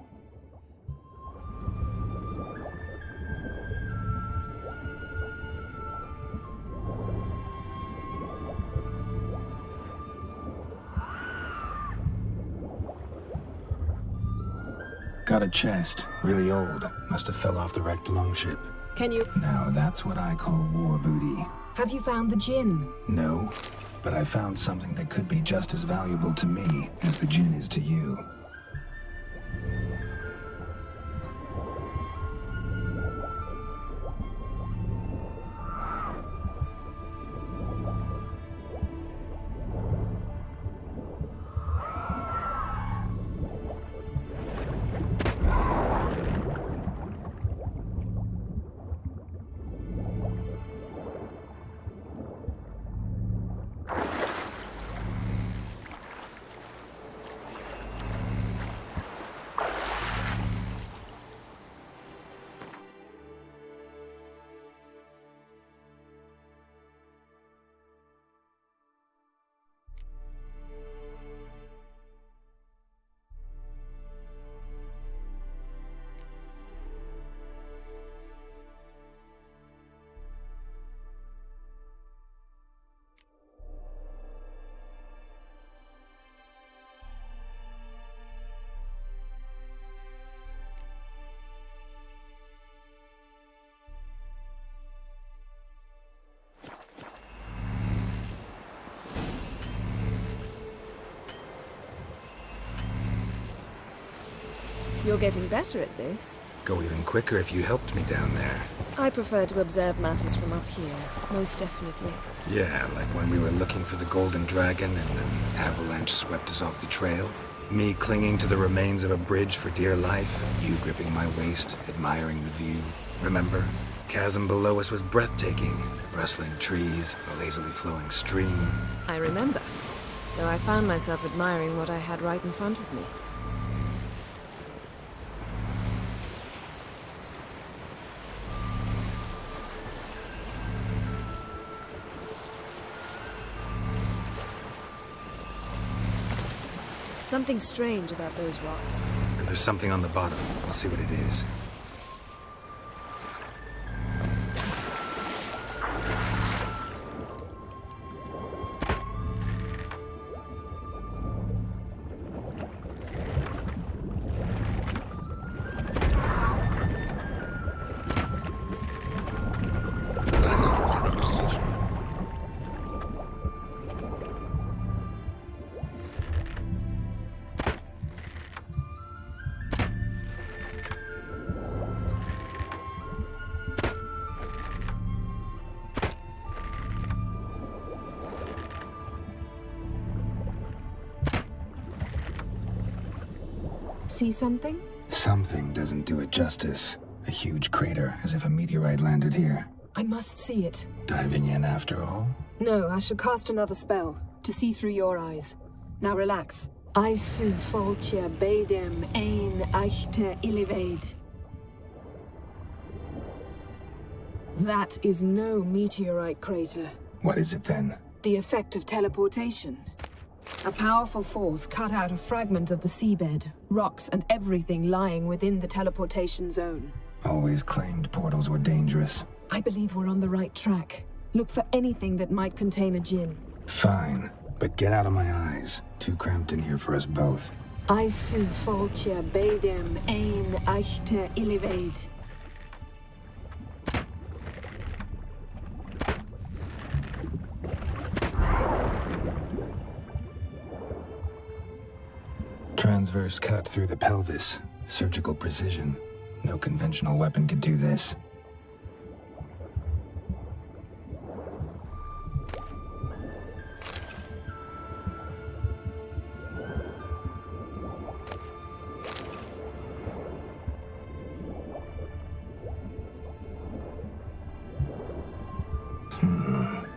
Got a chest. Really old. Must have fell off the wrecked longship. Can you... Now that's what I call war booty. Have you found the Jinn? No, but I found something that could be just as valuable to me as the Jinn is to you. You're getting better at this. Go even quicker if you helped me down there. I prefer to observe matters from up here, most definitely. Yeah, like when we were looking for the Golden Dragon and an avalanche swept us off the trail. Me clinging to the remains of a bridge for dear life. You gripping my waist, admiring the view. Remember? Chasm below us was breathtaking. Rustling trees, a lazily flowing stream. I remember, though I found myself admiring what I had right in front of me. Something strange about those rocks. And there's something on the bottom. We'll see what it is. See something? Something doesn't do it justice. A huge crater, as if a meteorite landed here. I must see it. Diving in after all? No, I should cast another spell, to see through your eyes. Now relax. Aisu foltia beidem ein eichte ilivaid. That is no meteorite crater. What is it then? The effect of teleportation. A powerful force cut out a fragment of the seabed, rocks and everything lying within the teleportation zone. Always claimed portals were dangerous. I believe we're on the right track. Look for anything that might contain a Jinn. Fine, but get out of my eyes. Too cramped in here for us both. Aisu foltia beidem ein eichte ilivaid. Transverse cut through the pelvis. Surgical precision. No conventional weapon could do this.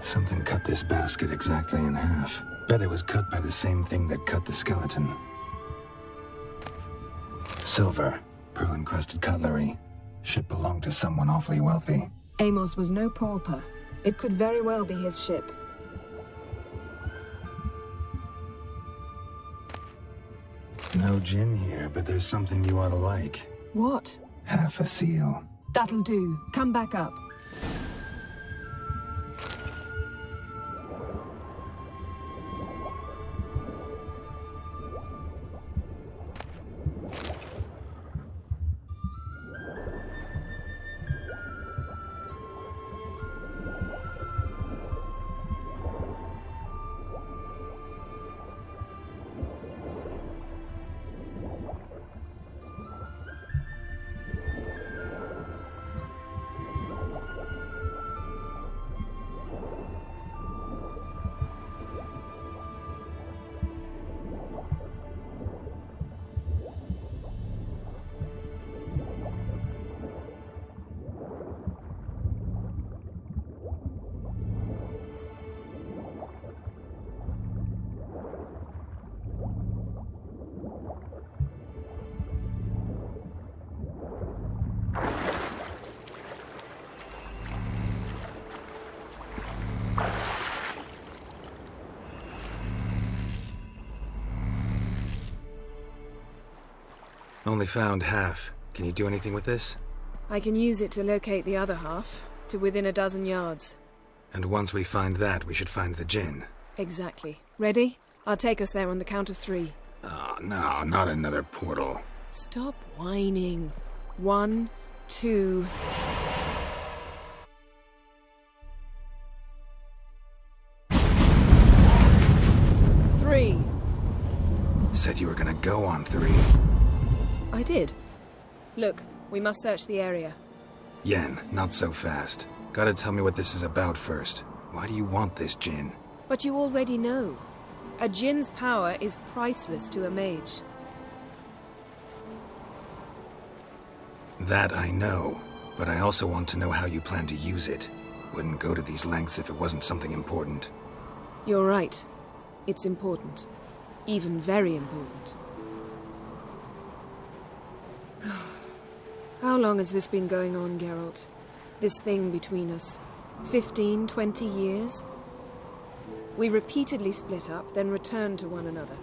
Something cut this basket exactly in half. Bet it was cut by the same thing that cut the skeleton. Silver, pearl-encrusted cutlery. Ship belonged to someone awfully wealthy. Amos was no pauper. It could very well be his ship. No gin here, but there's something you ought to like. What? Half a seal. That'll do. Come back up. Only found half. Can you do anything with this? I can use it to locate the other half, to within a dozen yards. And once we find that, we should find the gin. Exactly. Ready? I'll take us there on the count of 3. Oh, no, not another portal. Stop whining. 1, 2... Three. Said you were gonna go on 3. I did. Look, we must search the area. Yen, not so fast. Gotta tell me what this is about first. Why do you want this gin? But you already know. A djinn's power is priceless to a mage. That I know, but I also want to know how you plan to use it. Wouldn't go to these lengths if it wasn't something important. You're right. It's important. Even very important. How long has this been going on, Geralt? This thing between us? 15, 20 years? We repeatedly split up, then returned to one another.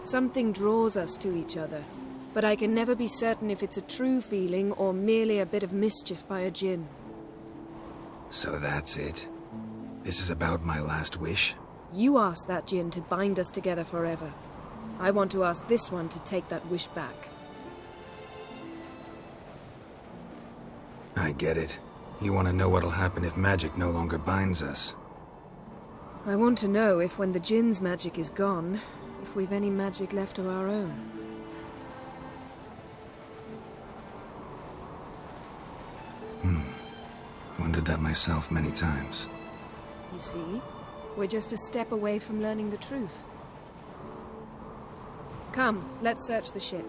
Something draws us to each other, but I can never be certain if it's a true feeling or merely a bit of mischief by a djinn. So that's it? This is about my last wish? You asked that djinn to bind us together forever. I want to ask this one to take that wish back. I get it. You want to know what'll happen if magic no longer binds us. I want to know if when the djinn's magic is gone, if we've any magic left of our own. Wondered that myself many times. You see? We're just a step away from learning the truth. Come, let's search the ship.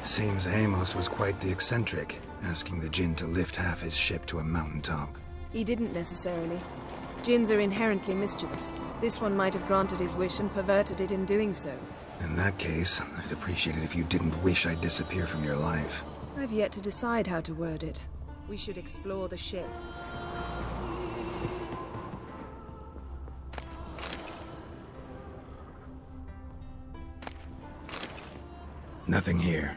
Seems Amos was quite the eccentric, asking the djinn to lift half his ship to a mountaintop. He didn't necessarily. Djinns are inherently mischievous. This one might have granted his wish and perverted it in doing so. In that case, I'd appreciate it if you didn't wish I'd disappear from your life. I've yet to decide how to word it. We should explore the ship. Nothing here.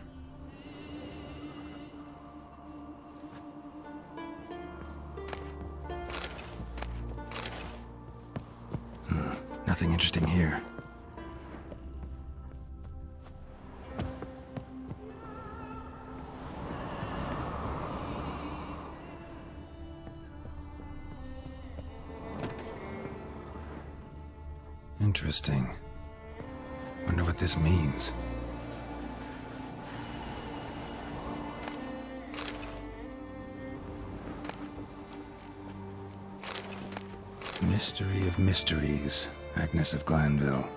Nothing interesting here. Interesting. Wonder what this means. Mystery of mysteries, Agnes of Glanville.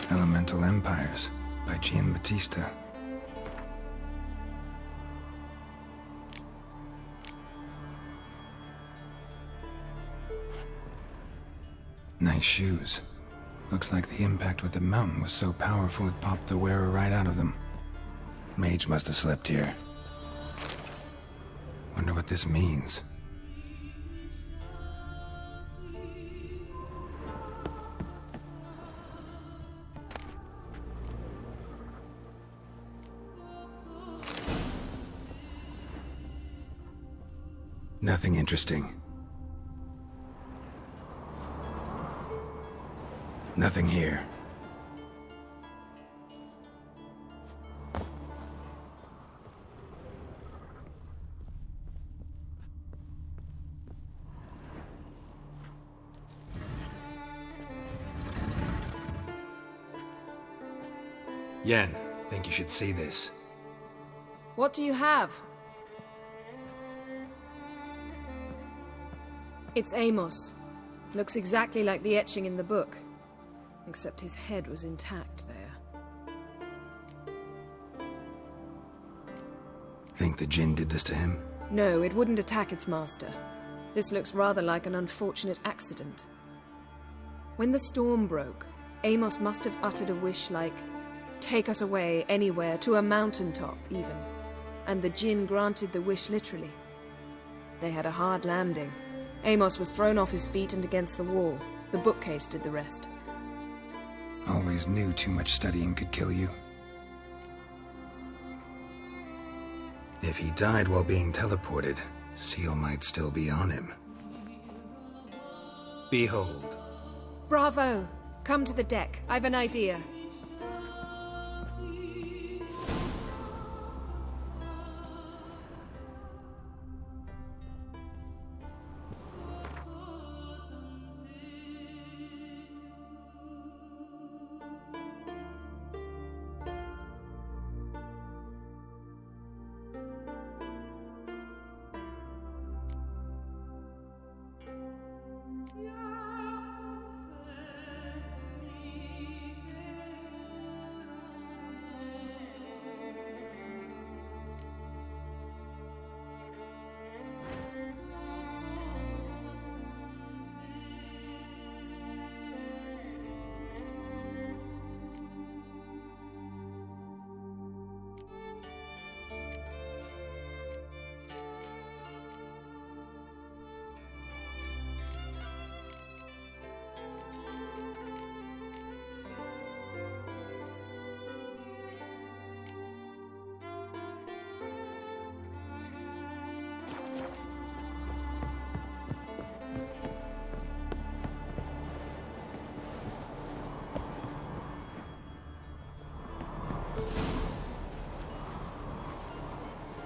Elemental Empires by Giambattista. Nice shoes. Looks like the impact with the mountain was so powerful it popped the wearer right out of them. Mage must have slept here. Wonder what this means. Nothing interesting. Nothing here. Yen, think you should see this. What do you have? It's Amos. Looks exactly like the etching in the book. Except his head was intact there. Think the Jinn did this to him? No, it wouldn't attack its master. This looks rather like an unfortunate accident. When the storm broke, Amos must have uttered a wish like, "Take us away, anywhere, to a mountaintop, even." And the Jinn granted the wish literally. They had a hard landing. Amos was thrown off his feet and against the wall. The bookcase did the rest. Always knew too much studying could kill you. If he died while being teleported, Seal might still be on him. Behold. Bravo! Come to the deck. I've an idea.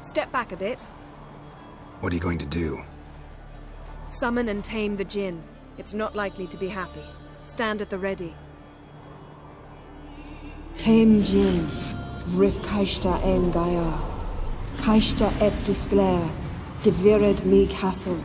Step back a bit. What are you going to do? Summon and tame the Jinn. It's not likely to be happy. Stand at the ready. Came Jinn, Rif Kaishta en Gaia, Kaishta et Disclair, Devired me Castle.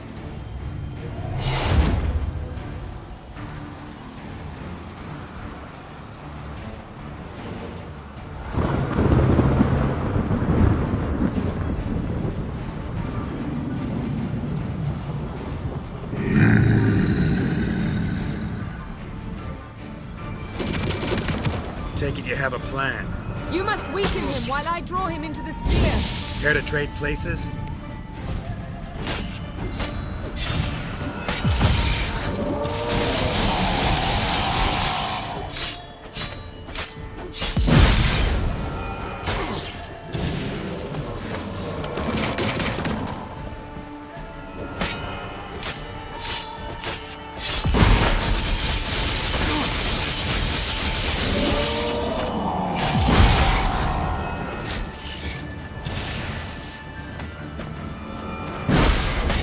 Take it you have a plan. You must weaken him while I draw him into the sphere. Care to trade places?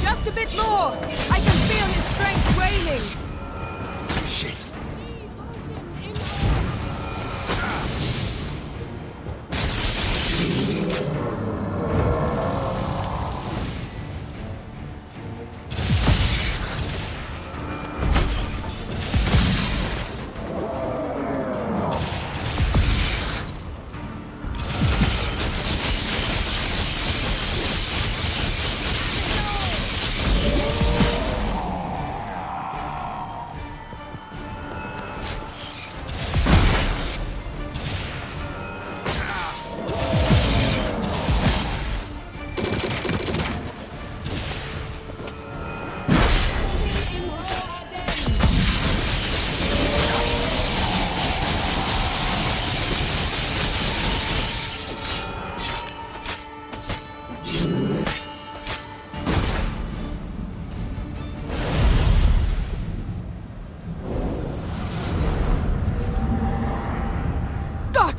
Just a bit more! I can feel his strength waning!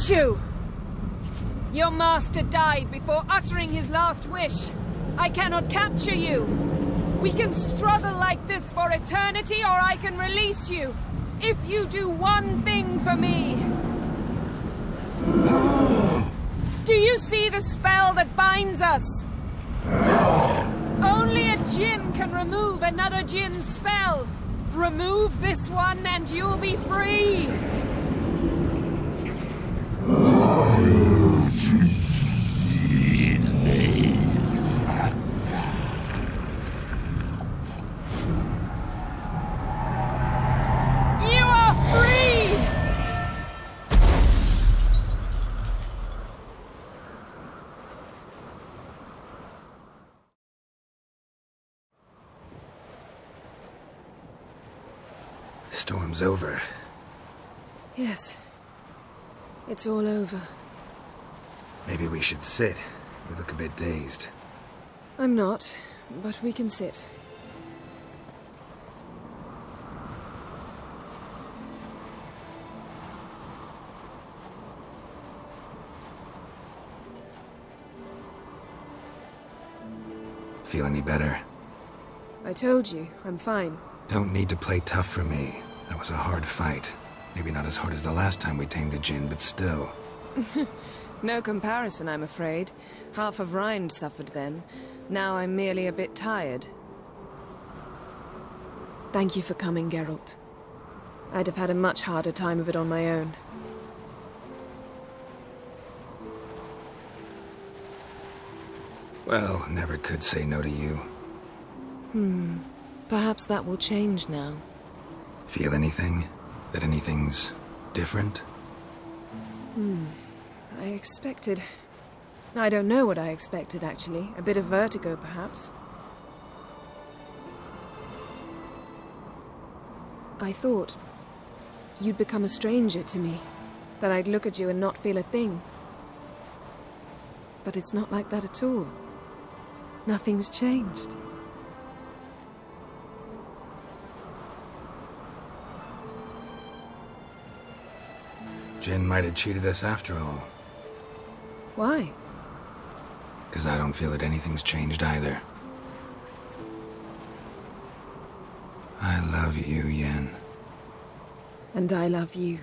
hate you! Your master died before uttering his last wish. I cannot capture you. We can struggle like this for eternity, or I can release you. If you do one thing for me. Do you see the spell that binds us? Only a djinn can remove another djinn's spell. Remove this one and you'll be free. You are free! Storm's over. Yes. It's all over. Maybe we should sit. You look a bit dazed. I'm not, but we can sit. Feel any better? I told you, I'm fine. Don't need to play tough for me. That was a hard fight. Maybe not as hard as the last time we tamed a djinn, but still. No comparison, I'm afraid. Half of Rind suffered then. Now I'm merely a bit tired. Thank you for coming, Geralt. I'd have had a much harder time of it on my own. Well, never could say no to you. Perhaps that will change now. Feel anything? That anything's different? I expected... I don't know what I expected, actually. A bit of vertigo, perhaps. I thought you'd become a stranger to me. That I'd look at you and not feel a thing. But it's not like that at all. Nothing's changed. Jinn might have cheated us after all. Why? Because I don't feel that anything's changed either. I love you, Yen. And I love you.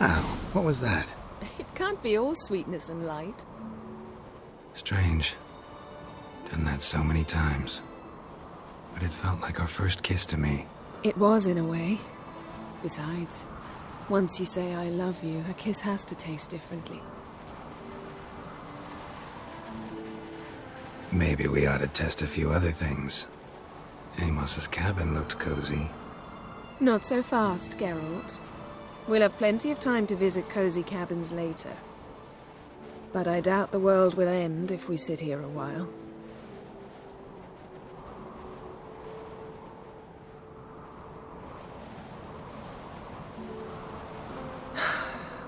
Ow, what was that? It can't be all sweetness and light. Strange. Done that so many times. But it felt like our first kiss to me. It was, in a way. Besides, once you say I love you, a kiss has to taste differently. Maybe we ought to test a few other things. Amos's cabin looked cozy. Not so fast, Geralt. We'll have plenty of time to visit cozy cabins later. But I doubt the world will end if we sit here a while.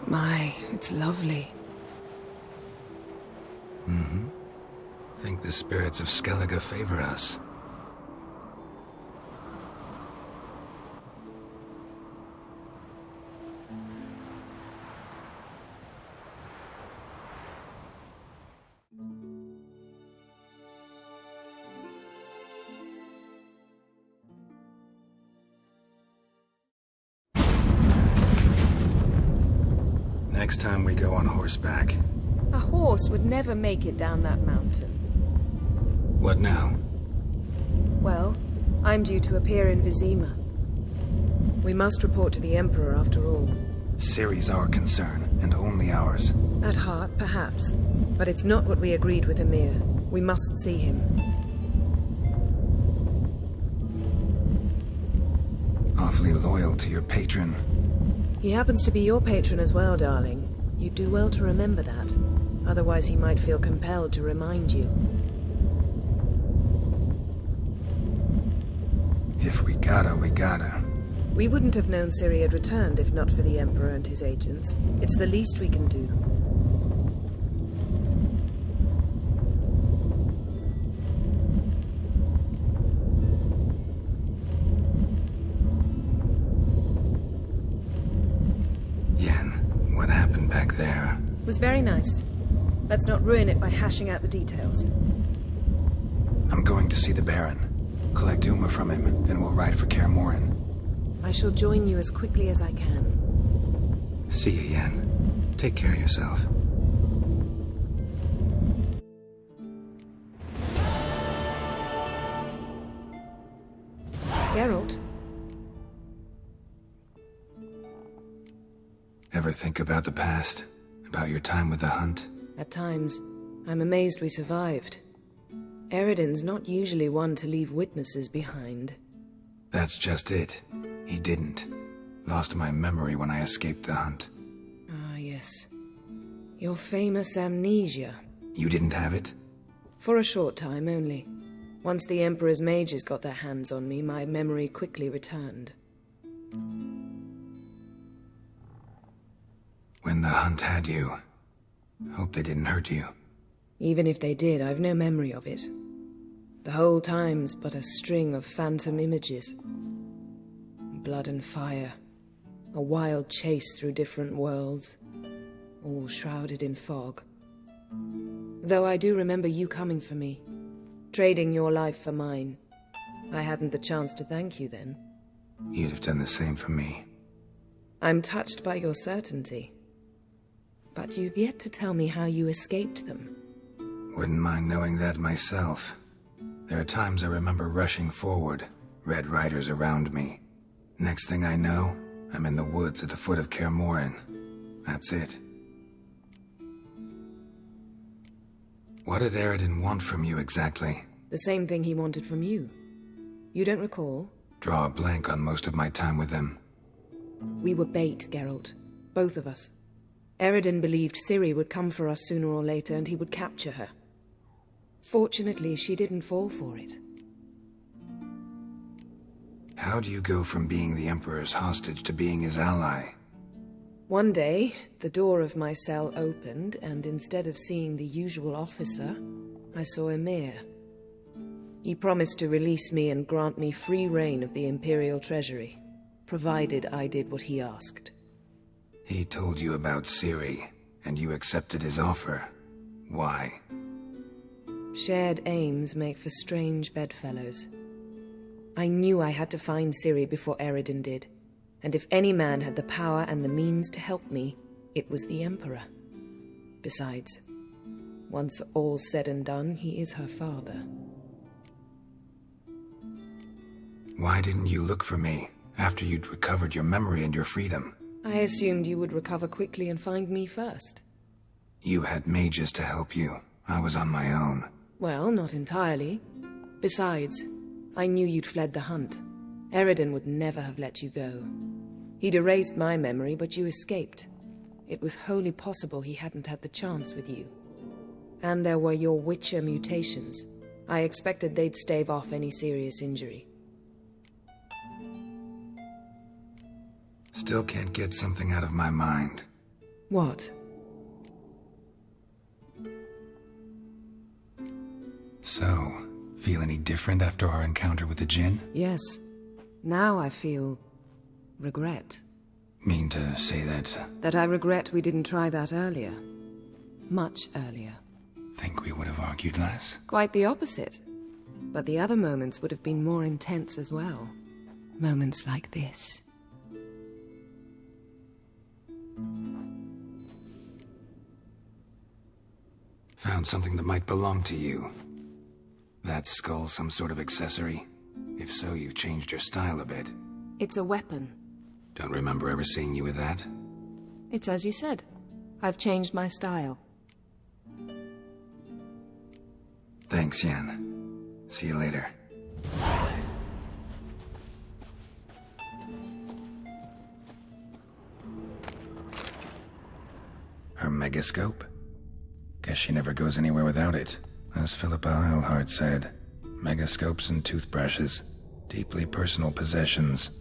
My, it's lovely. Mm-hmm. Think the spirits of Skellige favor us. Next time we go on horseback. A horse would never make it down that mountain. What now? Well, I'm due to appear in Vizima. We must report to the Emperor after all. Ciri's our concern, and only ours. At heart, perhaps. But it's not what we agreed with Emir. We must see him. Awfully loyal to your patron. He happens to be your patron as well, darling. You'd do well to remember that. Otherwise he might feel compelled to remind you. If we gotta, we gotta. We wouldn't have known Ciri had returned if not for the Emperor and his agents. It's the least we can do. Yen, what happened back there? It was very nice. Let's not ruin it by hashing out the details. I'm going to see the Baron. Collect Uma from him, then we'll ride for Kaer Morhen. I shall join you as quickly as I can. See you, Yen. Take care of yourself. Geralt? Ever think about the past? About your time with the Hunt? At times, I'm amazed we survived. Eredin's not usually one to leave witnesses behind. That's just it. He didn't. Lost my memory when I escaped the Hunt. Ah, yes. Your famous amnesia. You didn't have it? For a short time only. Once the Emperor's mages got their hands on me, my memory quickly returned. When the Hunt had you, hope they didn't hurt you. Even if they did, I've no memory of it. The whole time's but a string of phantom images. Blood and fire. A wild chase through different worlds. All shrouded in fog. Though I do remember you coming for me. Trading your life for mine. I hadn't the chance to thank you then. You'd have done the same for me. I'm touched by your certainty. But you've yet to tell me how you escaped them. Wouldn't mind knowing that myself. There are times I remember rushing forward, Red Riders around me. Next thing I know, I'm in the woods at the foot of Kaer Morhen. That's it. What did Eredin want from you exactly? The same thing he wanted from you. You don't recall? Draw a blank on most of my time with him. We were bait, Geralt. Both of us. Eredin believed Ciri would come for us sooner or later and he would capture her. Fortunately, she didn't fall for it. How do you go from being the Emperor's hostage to being his ally? One day, the door of my cell opened, and instead of seeing the usual officer, I saw Emhyr. He promised to release me and grant me free reign of the Imperial Treasury, provided I did what he asked. He told you about Ciri, and you accepted his offer. Why? Shared aims make for strange bedfellows. I knew I had to find Ciri before Eredin did, and if any man had the power and the means to help me, it was the Emperor. Besides, once all's said and done, he is her father. Why didn't you look for me after you'd recovered your memory and your freedom? I assumed you would recover quickly and find me first. You had mages to help you. I was on my own. Well, not entirely. Besides, I knew you'd fled the Hunt. Eredin would never have let you go. He'd erased my memory, but you escaped. It was wholly possible he hadn't had the chance with you. And there were your Witcher mutations. I expected they'd stave off any serious injury. Still can't get something out of my mind. What? So, feel any different after our encounter with the Jinn? Yes. Now I feel regret. Mean to say that? That I regret we didn't try that earlier. Much earlier. Think we would have argued less? Quite the opposite. But the other moments would have been more intense as well. Moments like this. Found something that might belong to you. That skull some sort of accessory? If so, you've changed your style a bit. It's a weapon. Don't remember ever seeing you with that. It's as you said. I've changed my style. Thanks, Yen. See you later. Her megascope? Guess she never goes anywhere without it. As Philippa Eilhart said, megascopes and toothbrushes, deeply personal possessions.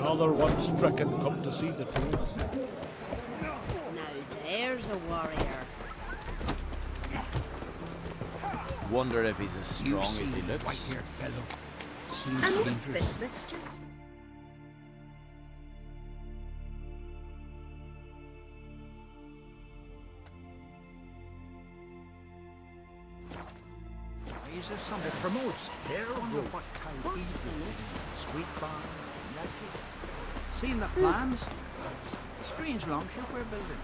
another one stricken come to see the troops. Now there's a warrior. Wonder if he's as strong as he looks. White-haired fellow. And what's this mixture? Is there something that promotes their growth? What type is it? Sweet barn, natural. Seen the plans? Strange longship we're building.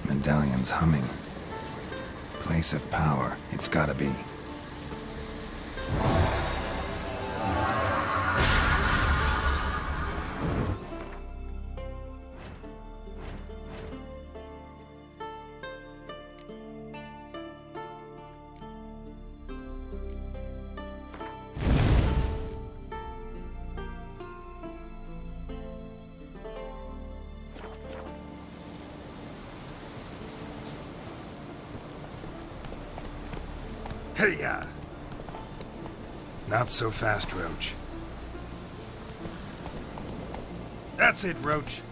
Medallion's humming. Place of power. It's gotta be. Hey-ya! Not so fast, Roach. That's it, Roach.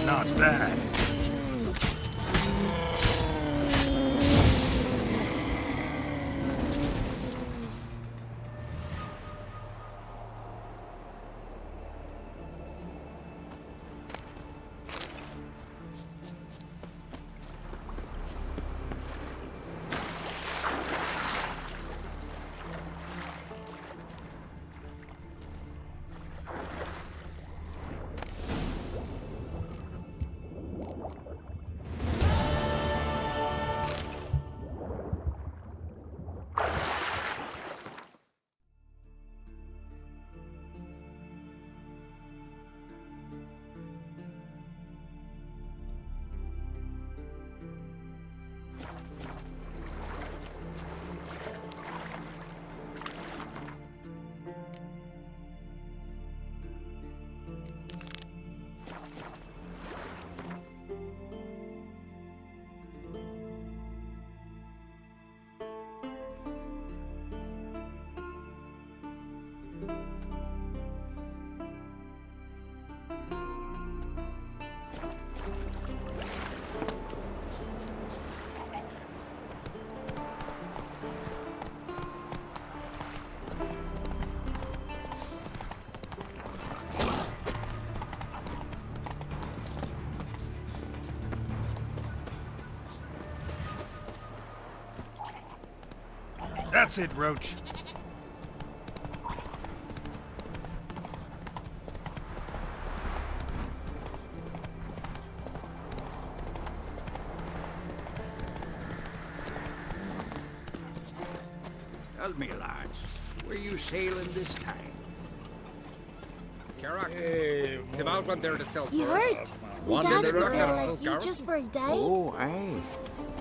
Not bad. That's it, Roach. Tell me, lads, were you sailing this time? Carrack, it's about when they're to sell You first. heard? One We in the gathered rock there and like full you garrison. just for a day. Oh, aye.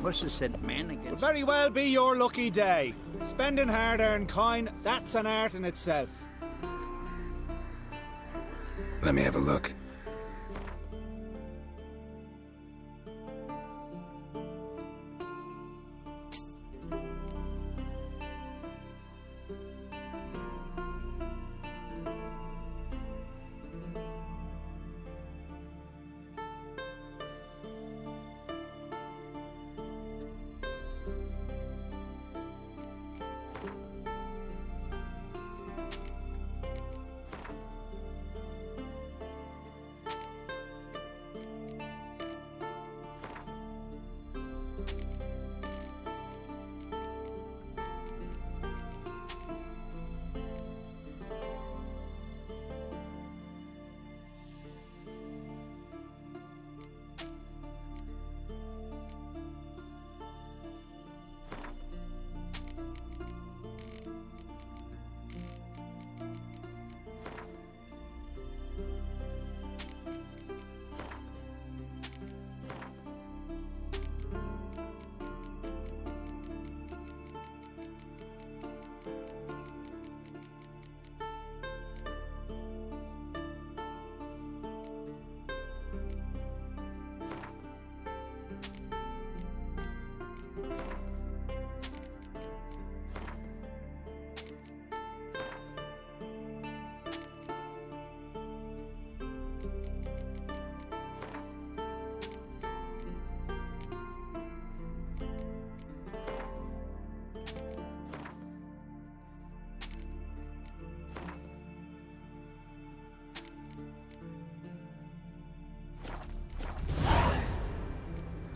Must have sent men against. Will very well be your lucky day. Spending hard-earned coin, that's an art in itself. Let me have a look.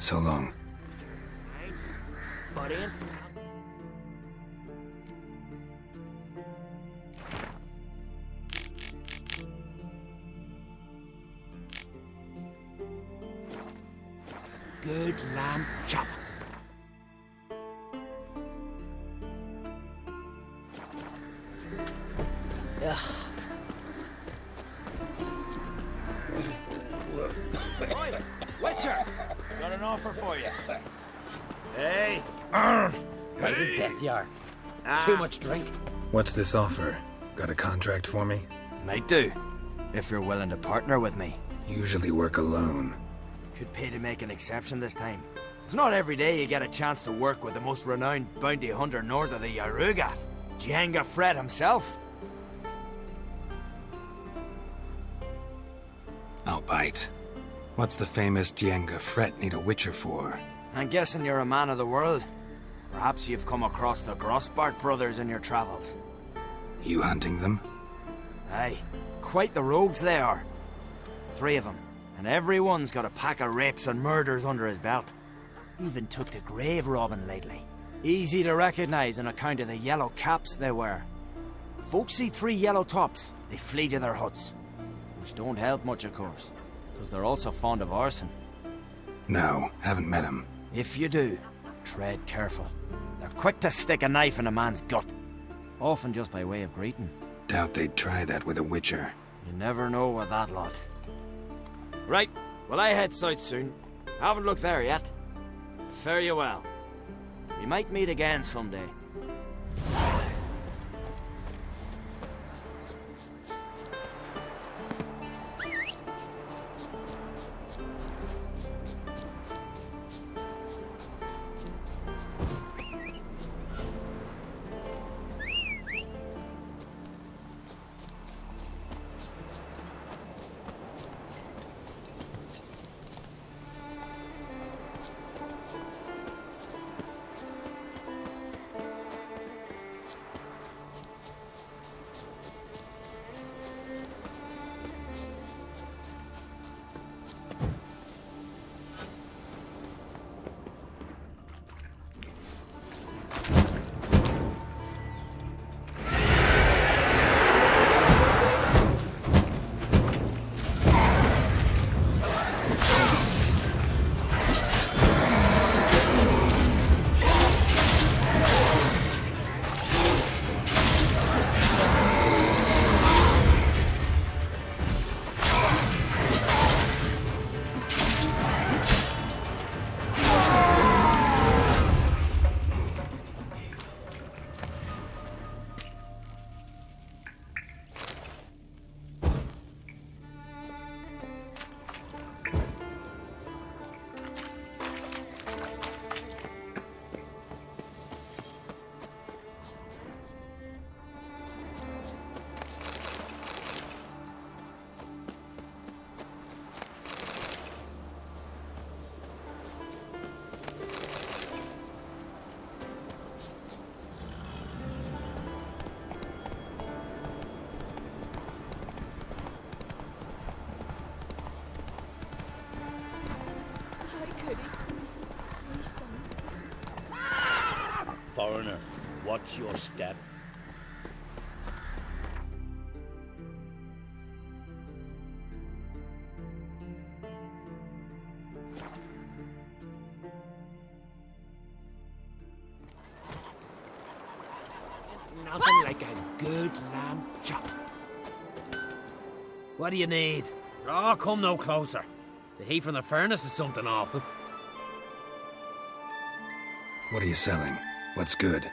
So long. But in. Good lamb chop. Ugh. Oi, Witcher! Got an offer for you. Hey! Right as death, yar. Too much drink. What's this offer? Got a contract for me? Might do, if you're willing to partner with me. Usually work alone. Could pay to make an exception this time. It's not every day you get a chance to work with the most renowned bounty hunter north of the Yaruga, Django Fred himself. I'll bite. What's the famous Django Fret need a witcher for? I'm guessing you're a man of the world. Perhaps you've come across the Grossbart brothers in your travels. You hunting them? Aye, quite the rogues they are. 3 of them, and every one's got a pack of rapes and murders under his belt. Even took to grave robbing lately. Easy to recognize on account of the yellow caps they wear. Folks see 3 yellow tops, they flee to their huts. Which don't help much, of course, because they're also fond of arson. No, haven't met him. If you do, tread careful. They're quick to stick a knife in a man's gut, often just by way of greeting. Doubt they'd try that with a witcher. You never know with that lot. Right, well I head south soon. Haven't looked there yet. Fare you well. We might meet again someday. Foreigner, watch your step. Nothing like a good lamb chop. What do you need? Oh, come no closer. The heat from the furnace is something awful. What are you selling? What's good?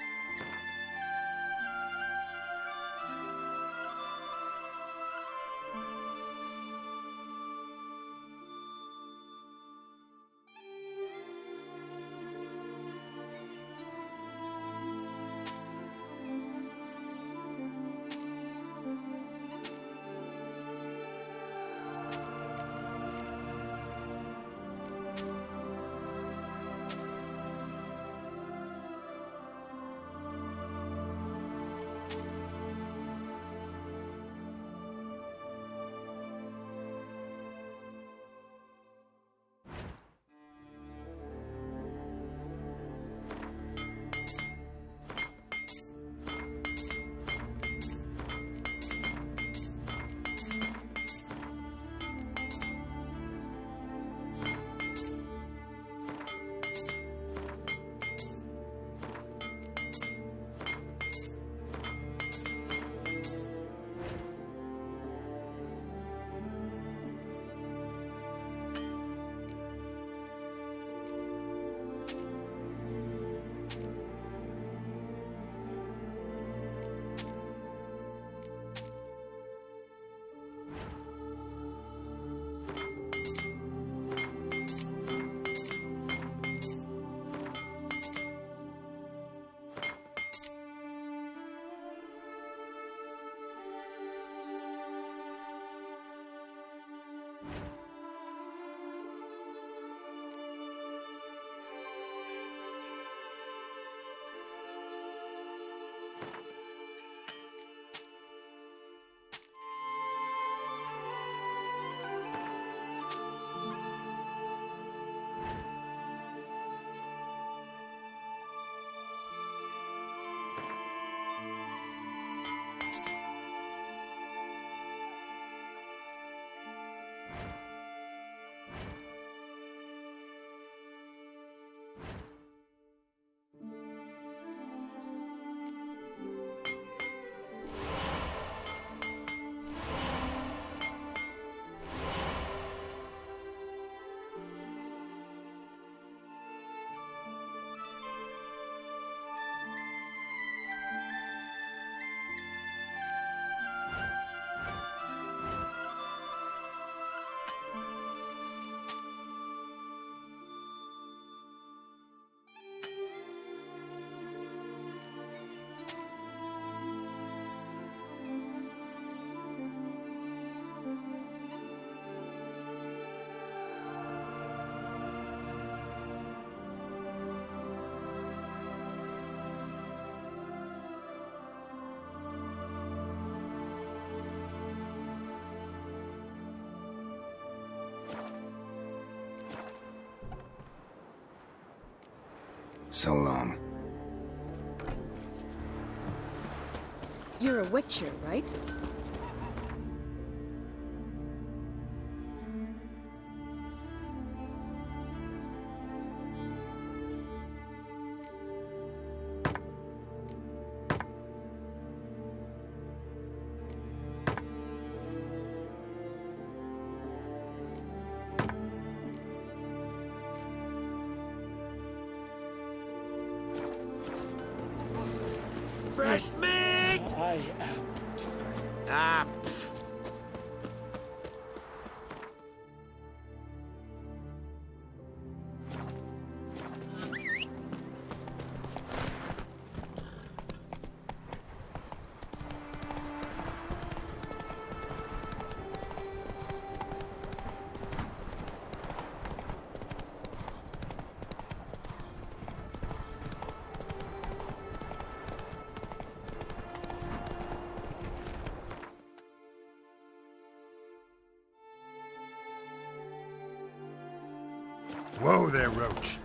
So long. You're a witcher, right? Fresh meat! I am Tucker. Ah, Whoa there, Roach.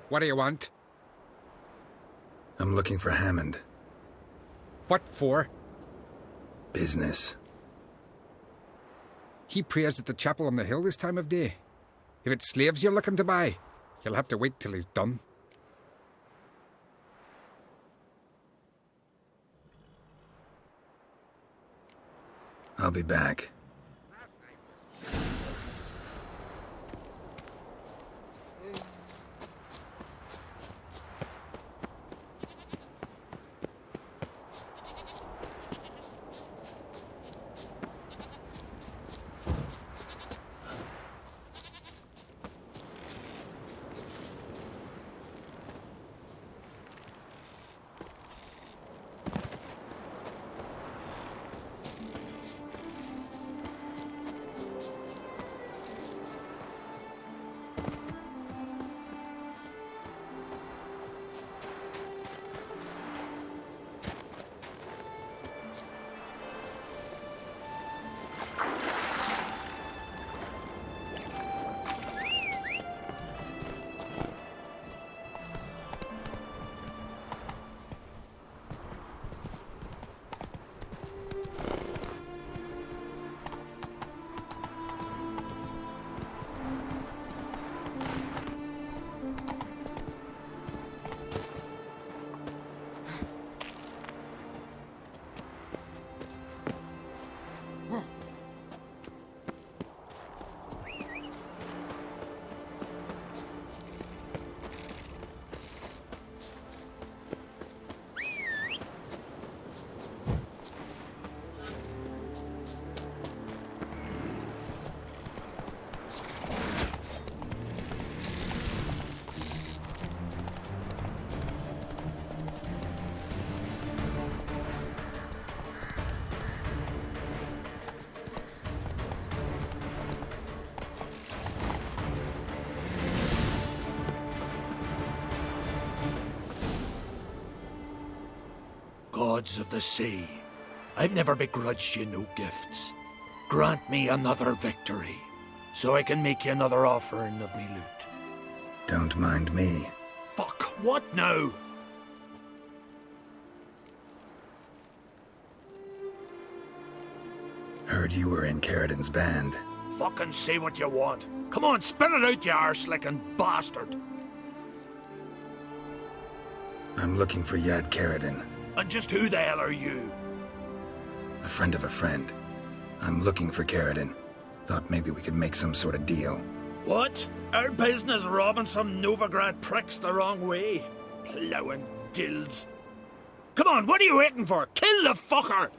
What do you want? I'm looking for Hammond. What for? Business. He prays at the chapel on the hill this time of day. If it's slaves you're looking to buy, you'll have to wait till he's done. I'll be back. Gods of the sea, I've never begrudged you no gifts. Grant me another victory, so I can make you another offering of me loot. Don't mind me. Fuck, what now? Heard you were in Caridin's band. Fucking say what you want. Come on, spit it out, you arse-licking bastard. I'm looking for Yad Caridin. And just who the hell are you? A friend of a friend. I'm looking for Caridin. Thought maybe we could make some sort of deal. What? Our business robbing some Novigrad pricks the wrong way? Plowing guilds. Come on, what are you waiting for? Kill the fucker!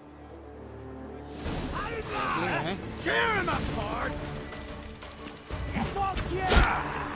Tear him apart! Fuck yeah!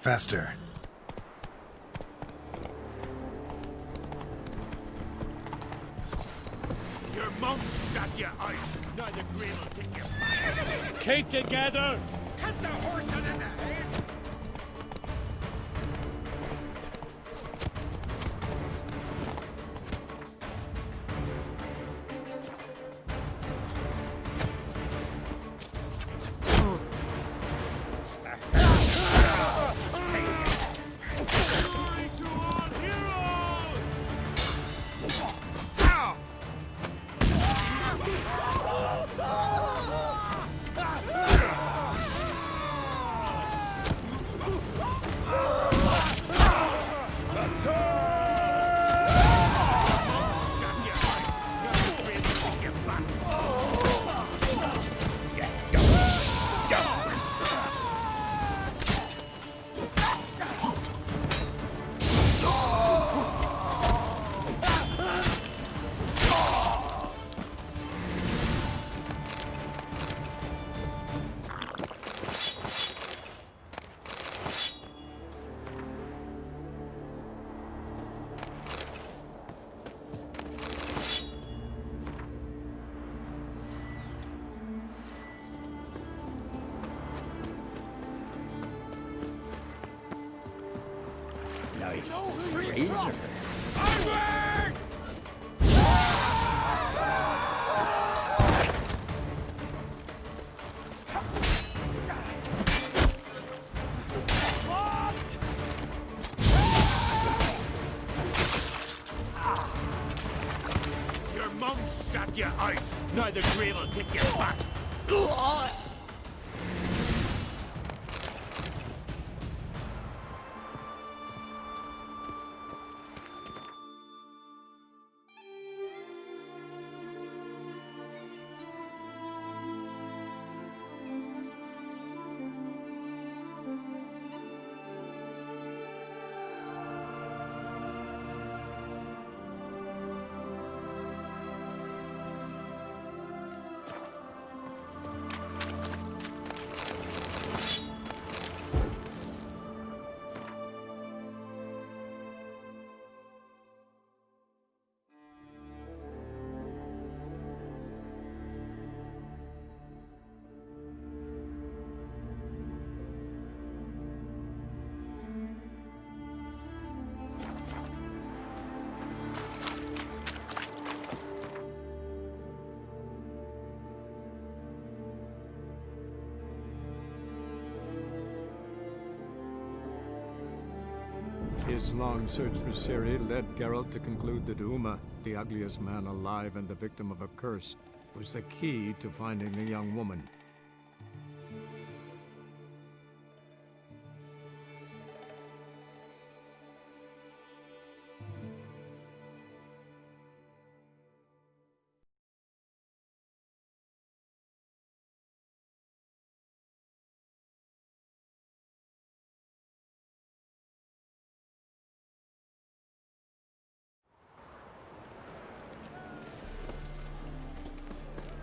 Faster. Your mum shut you out. Now the grave will take you back. Keep together. Hit the horse in the head. Your mum shut you out. Now the grave will take you back. His long search for Ciri led Geralt to conclude that Uma, the ugliest man alive and the victim of a curse, was the key to finding the young woman.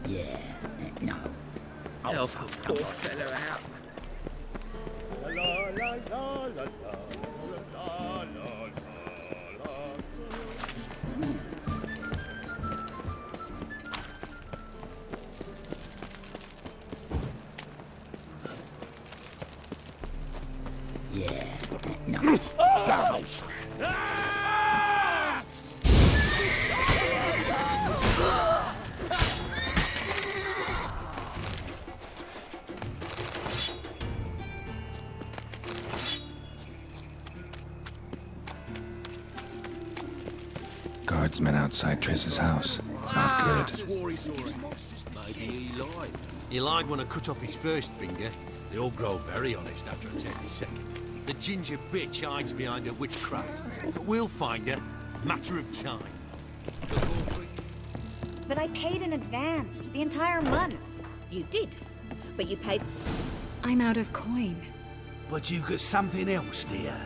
Yeah, no. Help a poor fellow out. La la la la la la la Yeah, no. Devils. Guardsmen outside Triss's house. Not good. Maybe he lied. He lied when I cut off his first finger. They all grow very honest after I take the second. The ginger bitch hides behind her witchcraft. But we'll find her. Matter of time. But I paid in advance, the entire month. You did, but you paid... I'm out of coin. But you've got something else, dear.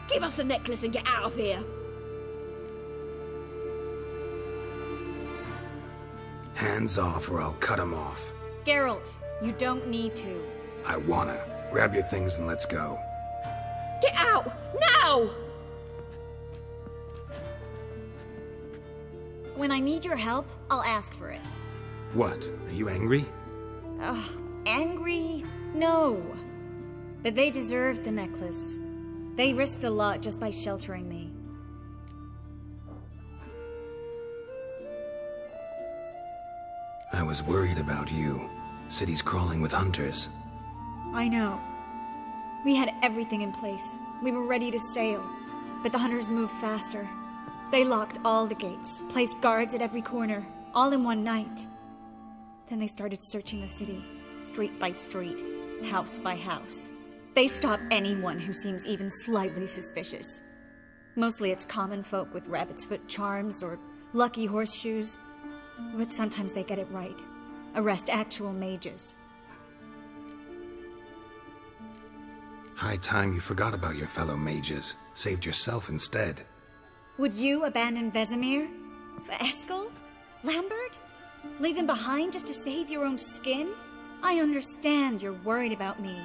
Give us the necklace and get out of here. Hands off or I'll cut him off. Geralt, you don't need to. I wanna. Grab your things and let's go. Get out! Now! When I need your help, I'll ask for it. What? Are you angry? Ugh, angry? No. But they deserved the necklace. They risked a lot just by sheltering me. I was worried about you. City's crawling with hunters. I know. We had everything in place. We were ready to sail. But the hunters moved faster. They locked all the gates, placed guards at every corner, all in one night. Then they started searching the city, street by street, house by house. They stop anyone who seems even slightly suspicious. Mostly it's common folk with rabbit's foot charms or lucky horseshoes. But sometimes they get it right. Arrest actual mages. High time you forgot about your fellow mages. Saved yourself instead. Would you abandon Vesemir? Eskel? Lambert? Leave them behind just to save your own skin? I understand you're worried about me,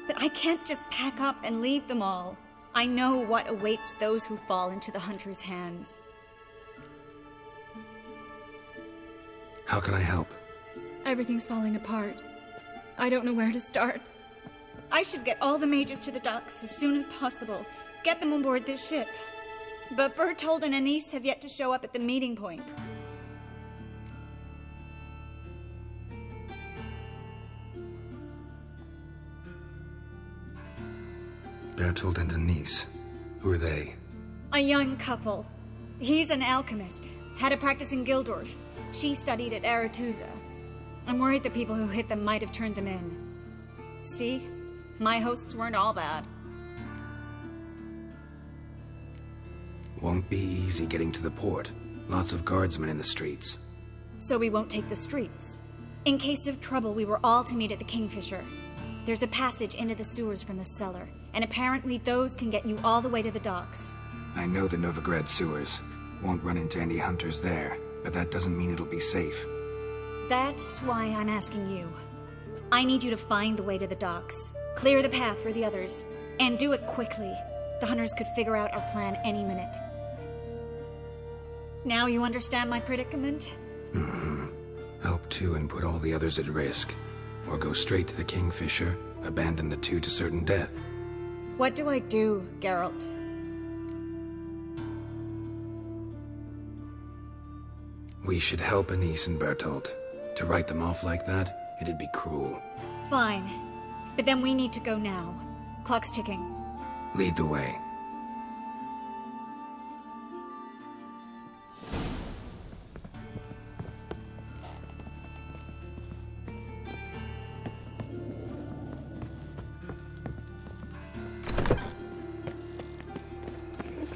but I can't just pack up and leave them all. I know what awaits those who fall into the hunter's hands. How can I help? Everything's falling apart. I don't know where to start. I should get all the mages to the docks as soon as possible. Get them on board this ship. But Bertold and Anise have yet to show up at the meeting point. Bertold and Anise. Who are they? A young couple. He's an alchemist. Had a practice in Gildorf. She studied at Aretusa. I'm worried the people who hit them might have turned them in. See? My hosts weren't all bad. Won't be easy getting to the port. Lots of guardsmen in the streets. So we won't take the streets. In case of trouble, we were all to meet at the Kingfisher. There's a passage into the sewers from the cellar, and apparently those can get you all the way to the docks. I know the Novigrad sewers. Won't run into any hunters there, but that doesn't mean it'll be safe. That's why I'm asking you. I need you to find the way to the docks, clear the path for the others, and do it quickly. The hunters could figure out our plan any minute. Now you understand my predicament? Mm-hmm. Help two and put all the others at risk. Or go straight to the Kingfisher, abandon the two to certain death. What do I do, Geralt? We should help Anise and Bertold. To write them off like that, it'd be cruel. Fine. But then we need to go now. Clock's ticking. Lead the way.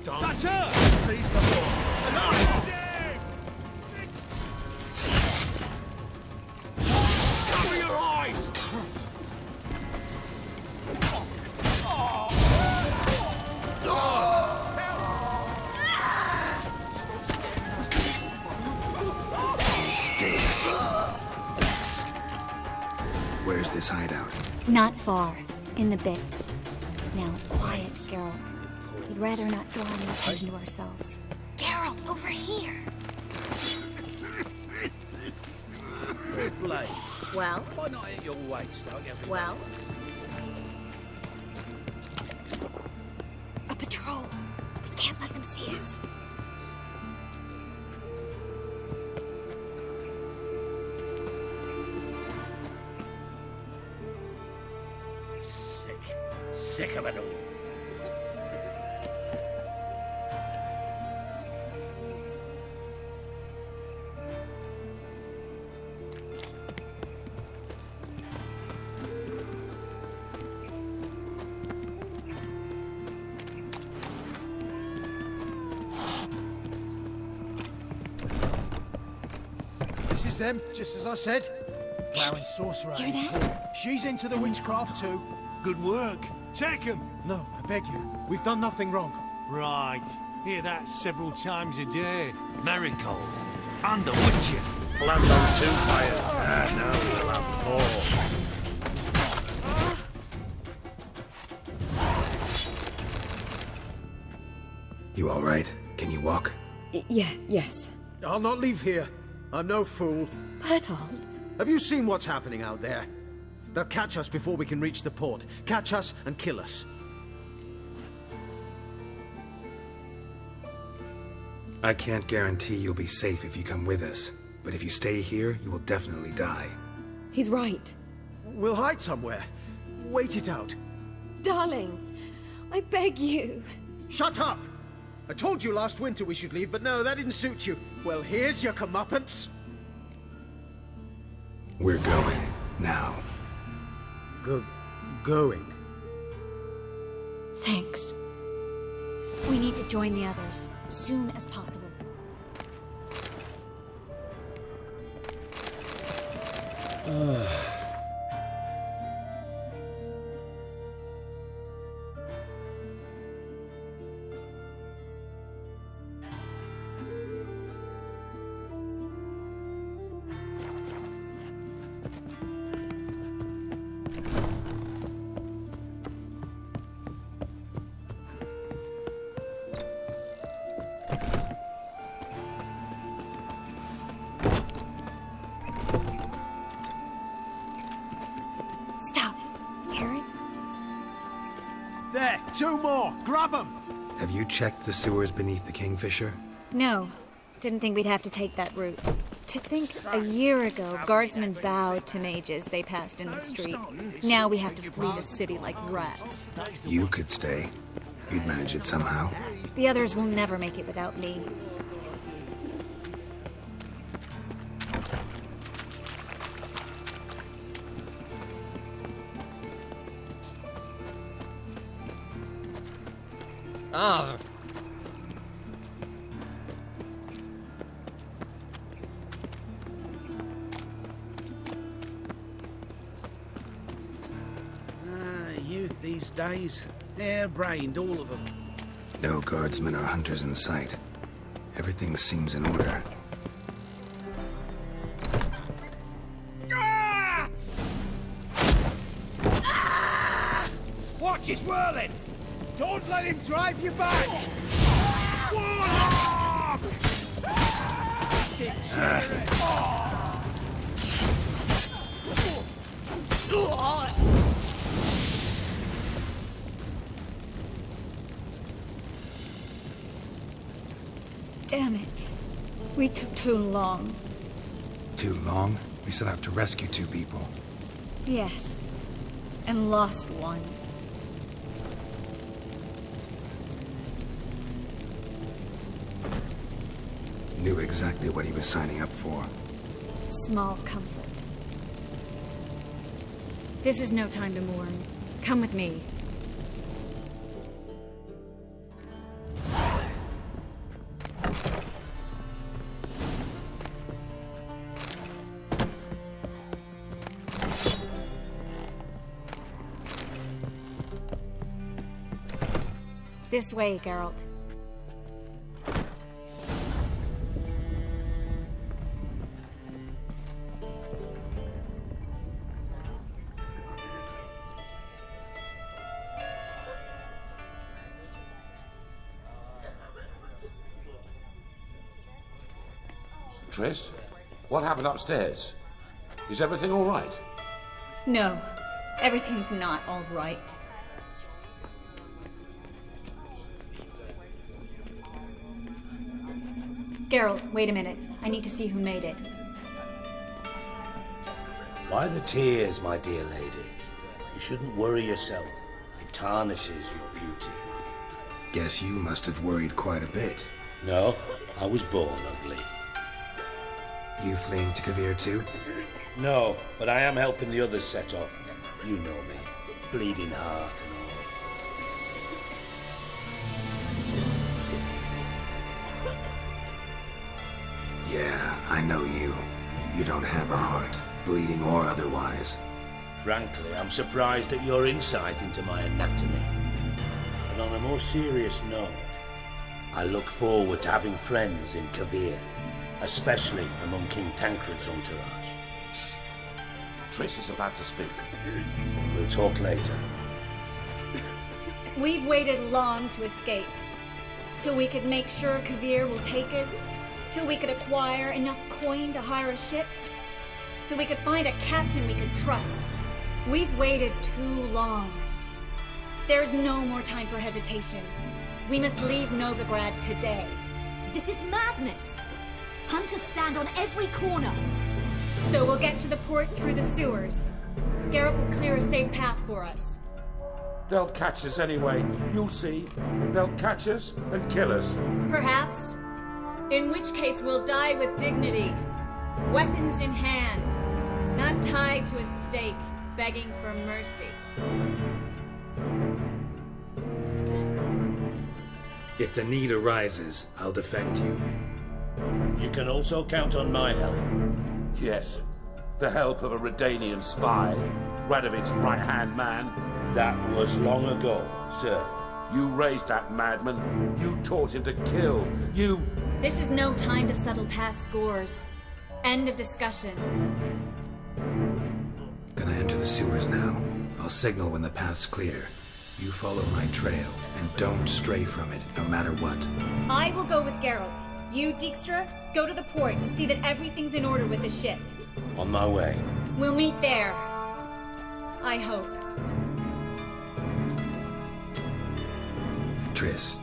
That's her! Seize the ball. Alive! Cover your eyes! Where's this hideout? Not far. In the bits. Now, quiet, Geralt. We'd rather not draw any attention to ourselves. Geralt, over here! Blade. Well? Why not at your waist like everyone Well? A patrol. We can't let them see us. Sick of it all. This is them, just as I said. Plowing sorcerer. Hear that? She's into the witchcraft too. Good work. Take him. No, I beg you. We've done nothing wrong. Right. Hear that several times a day. Marigold. And the Witcher. planned on 2 fires. Now we'll have 4. You all right? Can you walk? Yes. I'll not leave here. I'm no fool. Bertold. Have you seen what's happening out there? They'll catch us before we can reach the port. Catch us and kill us. I can't guarantee you'll be safe if you come with us, but if you stay here, you will definitely die. He's right. We'll hide somewhere. Wait it out. Darling, I beg you. Shut up! I told you last winter we should leave, but no, that didn't suit you. Well, here's your comeuppance. We're going. Now. Going? Thanks. We need to join the others, soon as possible. Stop. Hear it? There, 2 more. Grab them. Have you checked the sewers beneath the Kingfisher? No. Didn't think we'd have to take that route. To think a year ago, guardsmen bowed to mages they passed in the street. Now we have to flee the city like rats. You could stay. You'd manage it somehow. The others will never make it without me. Ah. Youth these days. Hair-brained, all of them. No guardsmen or hunters in sight. Everything seems in order. Watch, he's whirling! Don't let him drive you back! Warlock! Damn it. We took too long. Too long? We set out to rescue 2 people. Yes. And lost one. Knew exactly what he was signing up for. Small comfort. This is no time to mourn. Come with me. This way, Geralt. Triss, what happened upstairs? Is everything all right? No, everything's not all right. Geralt, wait a minute. I need to see who made it. Why the tears, my dear lady? You shouldn't worry yourself. It tarnishes your beauty. Guess you must have worried quite a bit. No, I was born ugly. You fleeing to Kovir too? No, but I am helping the others set off. You know me. Bleeding heart and all. Yeah, I know you. You don't have a heart, bleeding or otherwise. Frankly, I'm surprised at your insight into my anatomy. But on a more serious note, I look forward to having friends in Kovir. especially among King Tancred's entourage. Shh. Triss is about to speak. We'll talk later. We've waited long to escape. Till we could make sure Kavir will take us. Till we could acquire enough coin to hire a ship. Till we could find a captain we could trust. We've waited too long. There's no more time for hesitation. We must leave Novigrad today. This is madness. Hunters stand on every corner. So we'll get to the port through the sewers. Garrett will clear a safe path for us. They'll catch us anyway. You'll see. They'll catch us and kill us. Perhaps. In which case we'll die with dignity. Weapons in hand. Not tied to a stake, begging for mercy. If the need arises, I'll defend you. You can also count on my help. Yes. The help of a Redanian spy. Radovid's right-hand man. That was long ago, sir. You raised that madman. You taught him to kill. You... This is no time to settle past scores. End of discussion. Gonna enter the sewers now. I'll signal when the path's clear. You follow my trail, and don't stray from it, no matter what. I will go with Geralt. You, Dijkstra, go to the port and see that everything's in order with the ship. On my way. We'll meet there. I hope. Triss,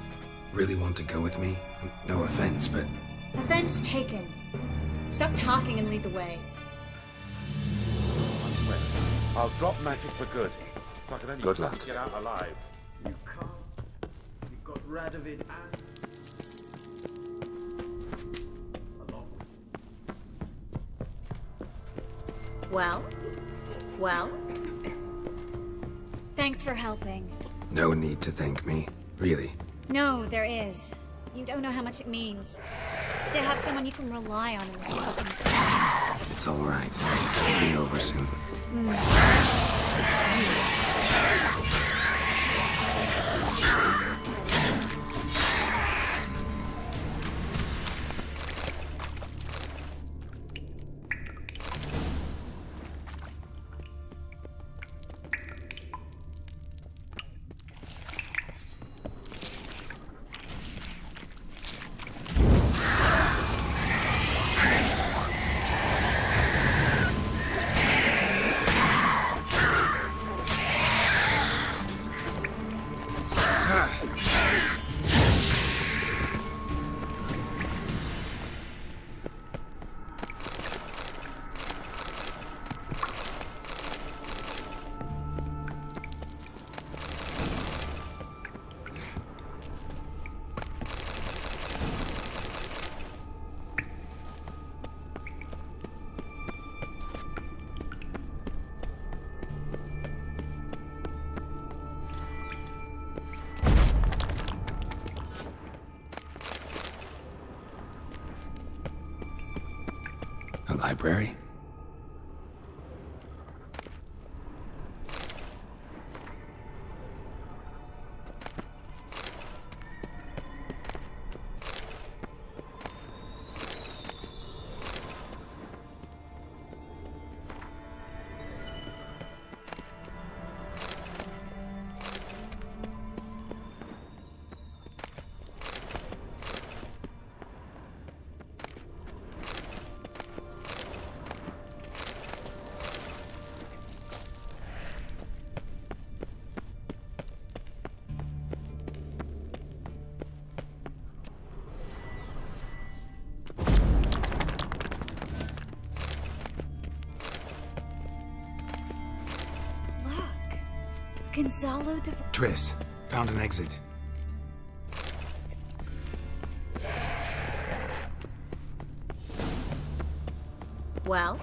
really want to go with me? No offense, but... Offense taken. Stop talking and lead the way. I swear, I'll drop magic for good. If I can only Good luck. get out alive. You can't. You've got Radovid and... Well? Thanks for helping. No need to thank me, really. No, there is. You don't know how much it means. To have someone you can rely on in this fucking city. It's all right. It'll be over soon. A library? Gonzalo de... Triss, found an exit. Well?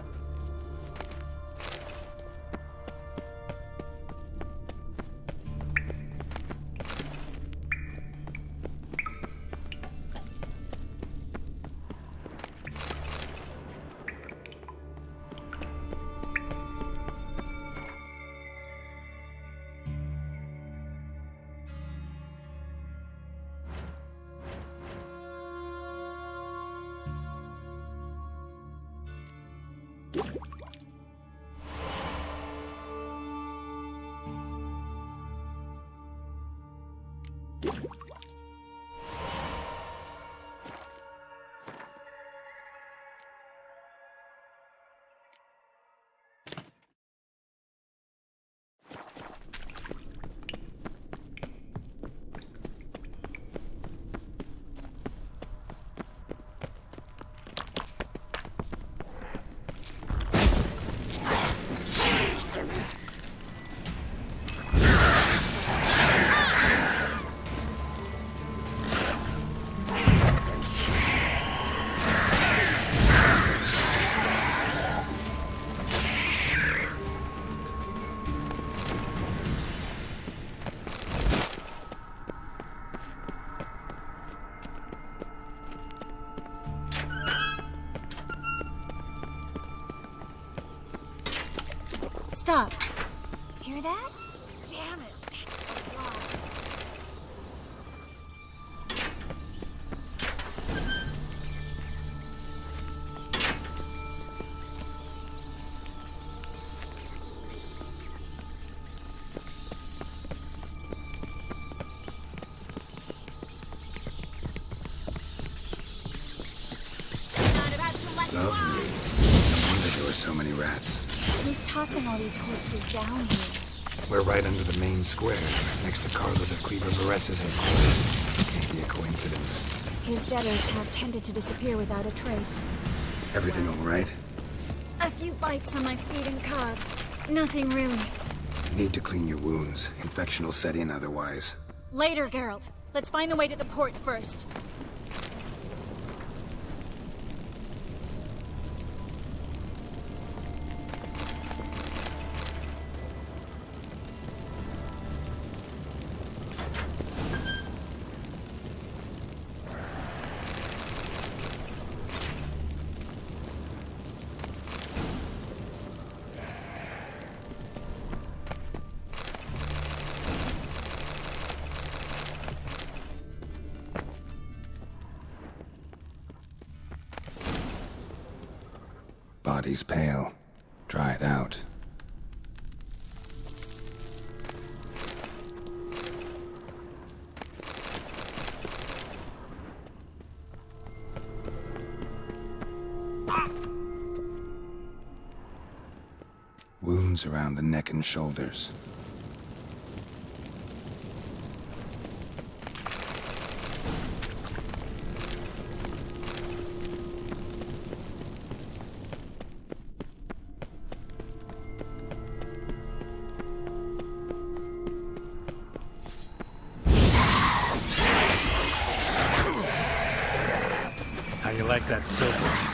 Stop. Hear that? Damn it. Lovely. No wonder there were so many rats. Who's tossing all these corpses down here? We're right under the main square, next to Carlo de Cleaver Vares's headquarters. Can't be a coincidence. His debtors have tended to disappear without a trace. Everything all right? A few bites on my feet and calves. Nothing really. Need to clean your wounds. Infection will set in otherwise. Later, Geralt. Let's find the way to the port first. Body's pale. Dried out. Wounds around the neck and shoulders. How you like that silver?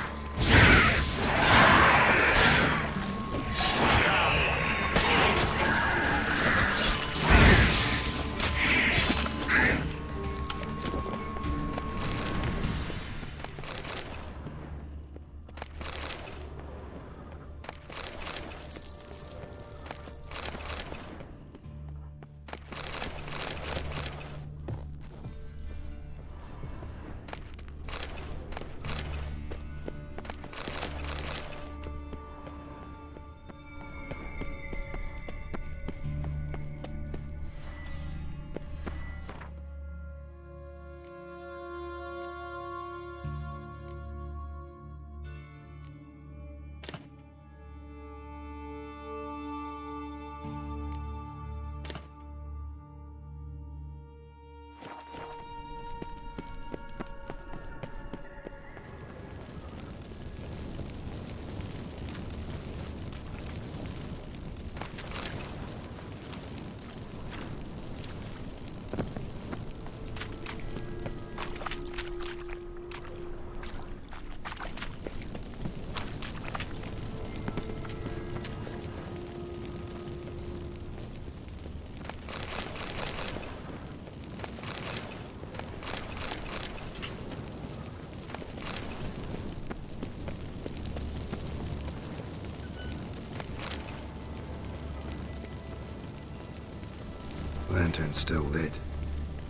Lantern still lit.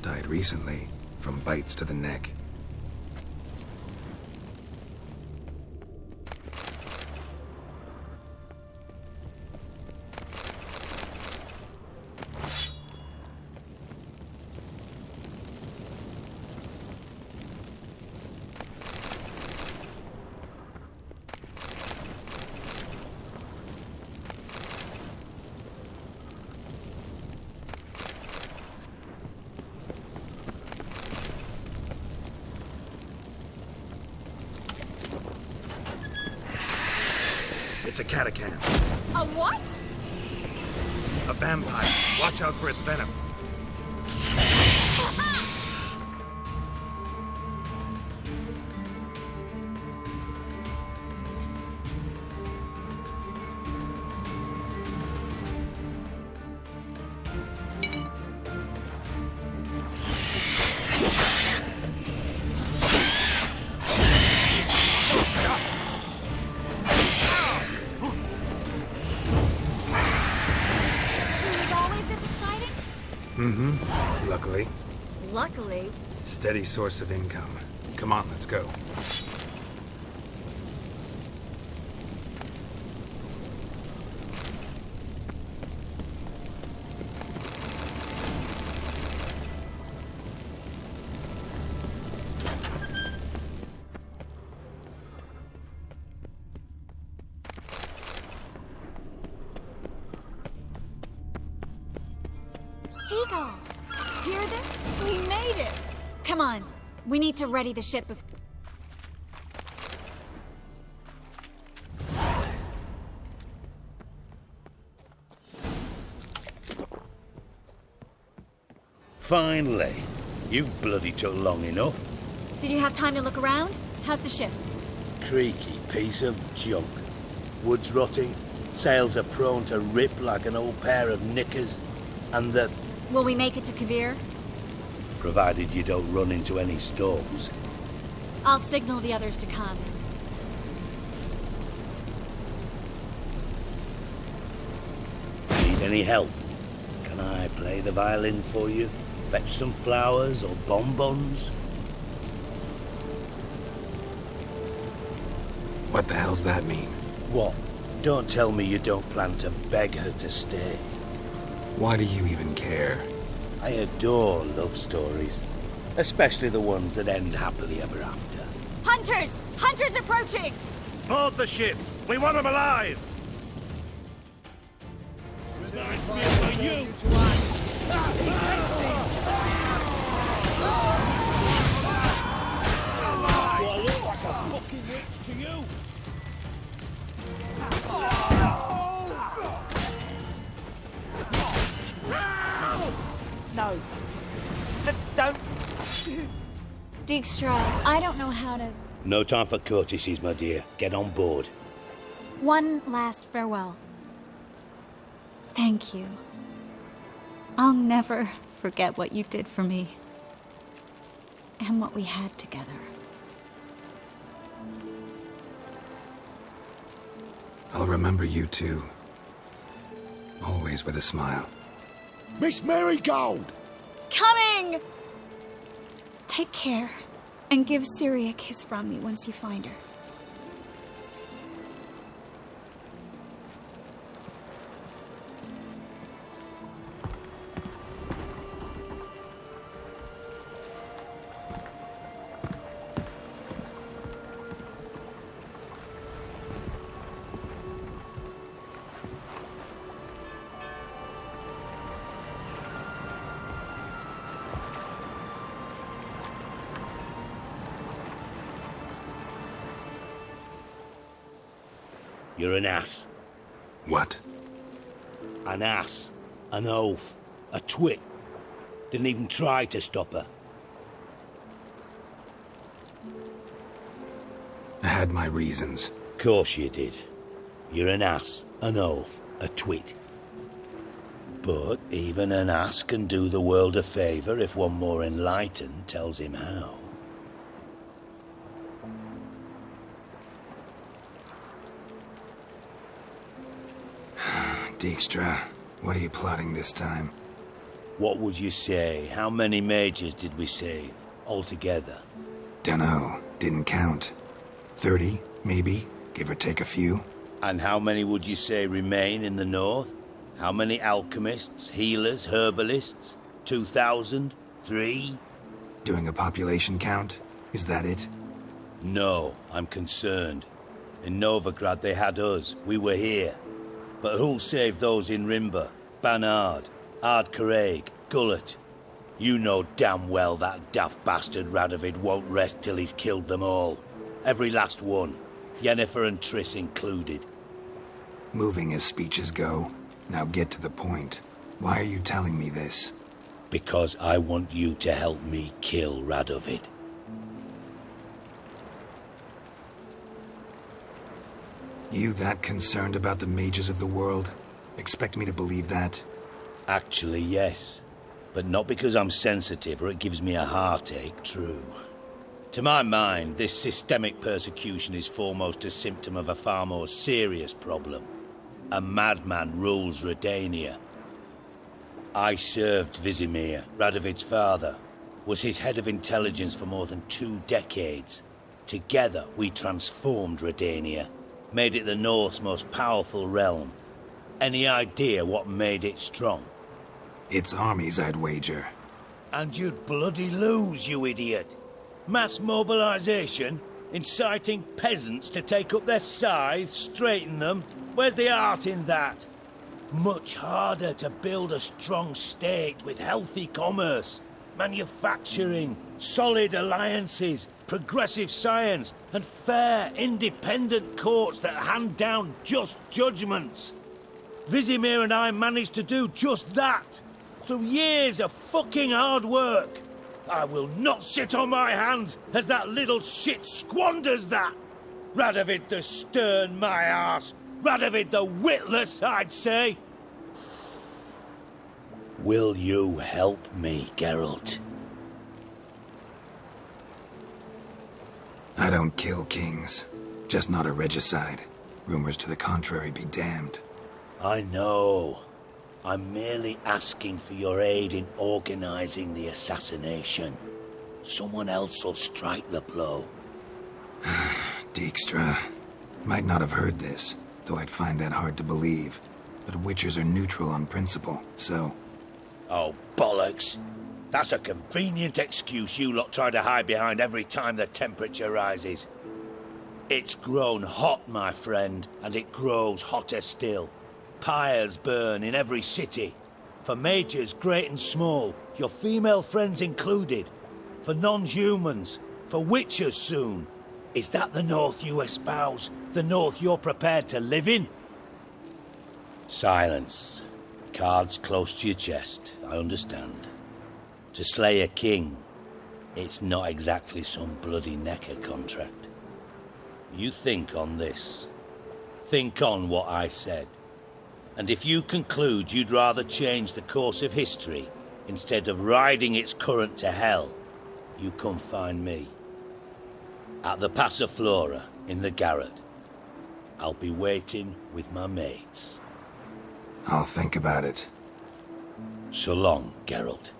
Died recently, from bites to the neck. It's a catachan. A what? A vampire. Watch out for its venom. Luckily. Luckily. Steady source of income. Come on, let's go. Seagulls! Hear them? We made it! Come on. We need to ready the ship before... Finally. You bloody took long enough. Did you have time to look around? How's the ship? Creaky piece of junk. Wood's rotting, sails are prone to rip like an old pair of knickers, and the... Will we make it to Kavir? Provided you don't run into any storms. I'll signal the others to come. Need any help? Can I play the violin for you? Fetch some flowers or bonbons? What the hell's that mean? What? Don't tell me you don't plan to beg her to stay. Why do you even care? I adore love stories. Especially the ones that end happily ever after. Hunters! Hunters approaching! Board the ship! We want them alive! Reminds me of you! Do I look like a fucking witch to you? No. Don't. Dijkstra, I don't know how to... No time for courtesies, my dear. Get on board. One last farewell. Thank you. I'll never forget what you did for me. And what we had together. I'll remember you too. Always with a smile. Miss Marigold! Coming! Take care, and give Ciri a kiss from me once you find her. You're an ass. What? An ass. An oaf. A twit. Didn't even try to stop her. I had my reasons. Course you did. You're an ass, an oaf, a twit. But even an ass can do the world a favour if one more enlightened tells him how. Dijkstra, what are you plotting this time? What would you say? How many mages did we save, altogether? Dunno. Didn't count. 30, maybe, give or take a few. And how many would you say remain in the north? How many alchemists, healers, herbalists? 2,000? 3? Doing a population count? Is that it? No, I'm concerned. In Novigrad they had us. We were here. But who'll save those in Rimba? Banard, Ardcaraig, Gullet? You know damn well that daft bastard Radovid won't rest till he's killed them all. Every last one. Yennefer and Triss included. Moving as speeches go. Now get to the point. Why are you telling me this? Because I want you to help me kill Radovid. You that concerned about the mages of the world? Expect me to believe that? Actually, yes. But not because I'm sensitive or it gives me a heartache, true. To my mind, this systemic persecution is foremost a symptom of a far more serious problem. A madman rules Redania. I served Vizimir, Radovid's father, was his head of intelligence for more than 2 decades. Together, we transformed Redania, made it the North's most powerful realm. Any idea what made it strong? Its armies, I'd wager. And you'd bloody lose, you idiot. Mass mobilization, inciting peasants to take up their scythes, straighten them. Where's the art in that? Much harder to build a strong state with healthy commerce, manufacturing, solid alliances, progressive science, and fair, independent courts that hand down just judgments. Vizimir and I managed to do just that, through years of fucking hard work. I will not sit on my hands as that little shit squanders that. Radovid the stern, my arse. Radovid the witless, I'd say. Will you help me, Geralt? I don't kill kings. Just not a regicide. Rumors to the contrary be damned. I know. I'm merely asking for your aid in organizing the assassination. Someone else will strike the blow. Dijkstra. Might not have heard this, though I'd find that hard to believe. But Witchers are neutral on principle, so... Oh, bollocks. That's a convenient excuse you lot try to hide behind every time the temperature rises. It's grown hot, my friend, and it grows hotter still. Pyres burn in every city. For mages great and small, your female friends included. For non-humans, for witchers soon. Is that the North you espouse? The North you're prepared to live in? Silence. Cards close to your chest, I understand. To slay a king, it's not exactly some bloody necker contract. You think on this. Think on what I said. And if you conclude you'd rather change the course of history instead of riding its current to hell, you come find me. At the Passiflora in the Garrett. I'll be waiting with my mates. I'll think about it. So long, Geralt.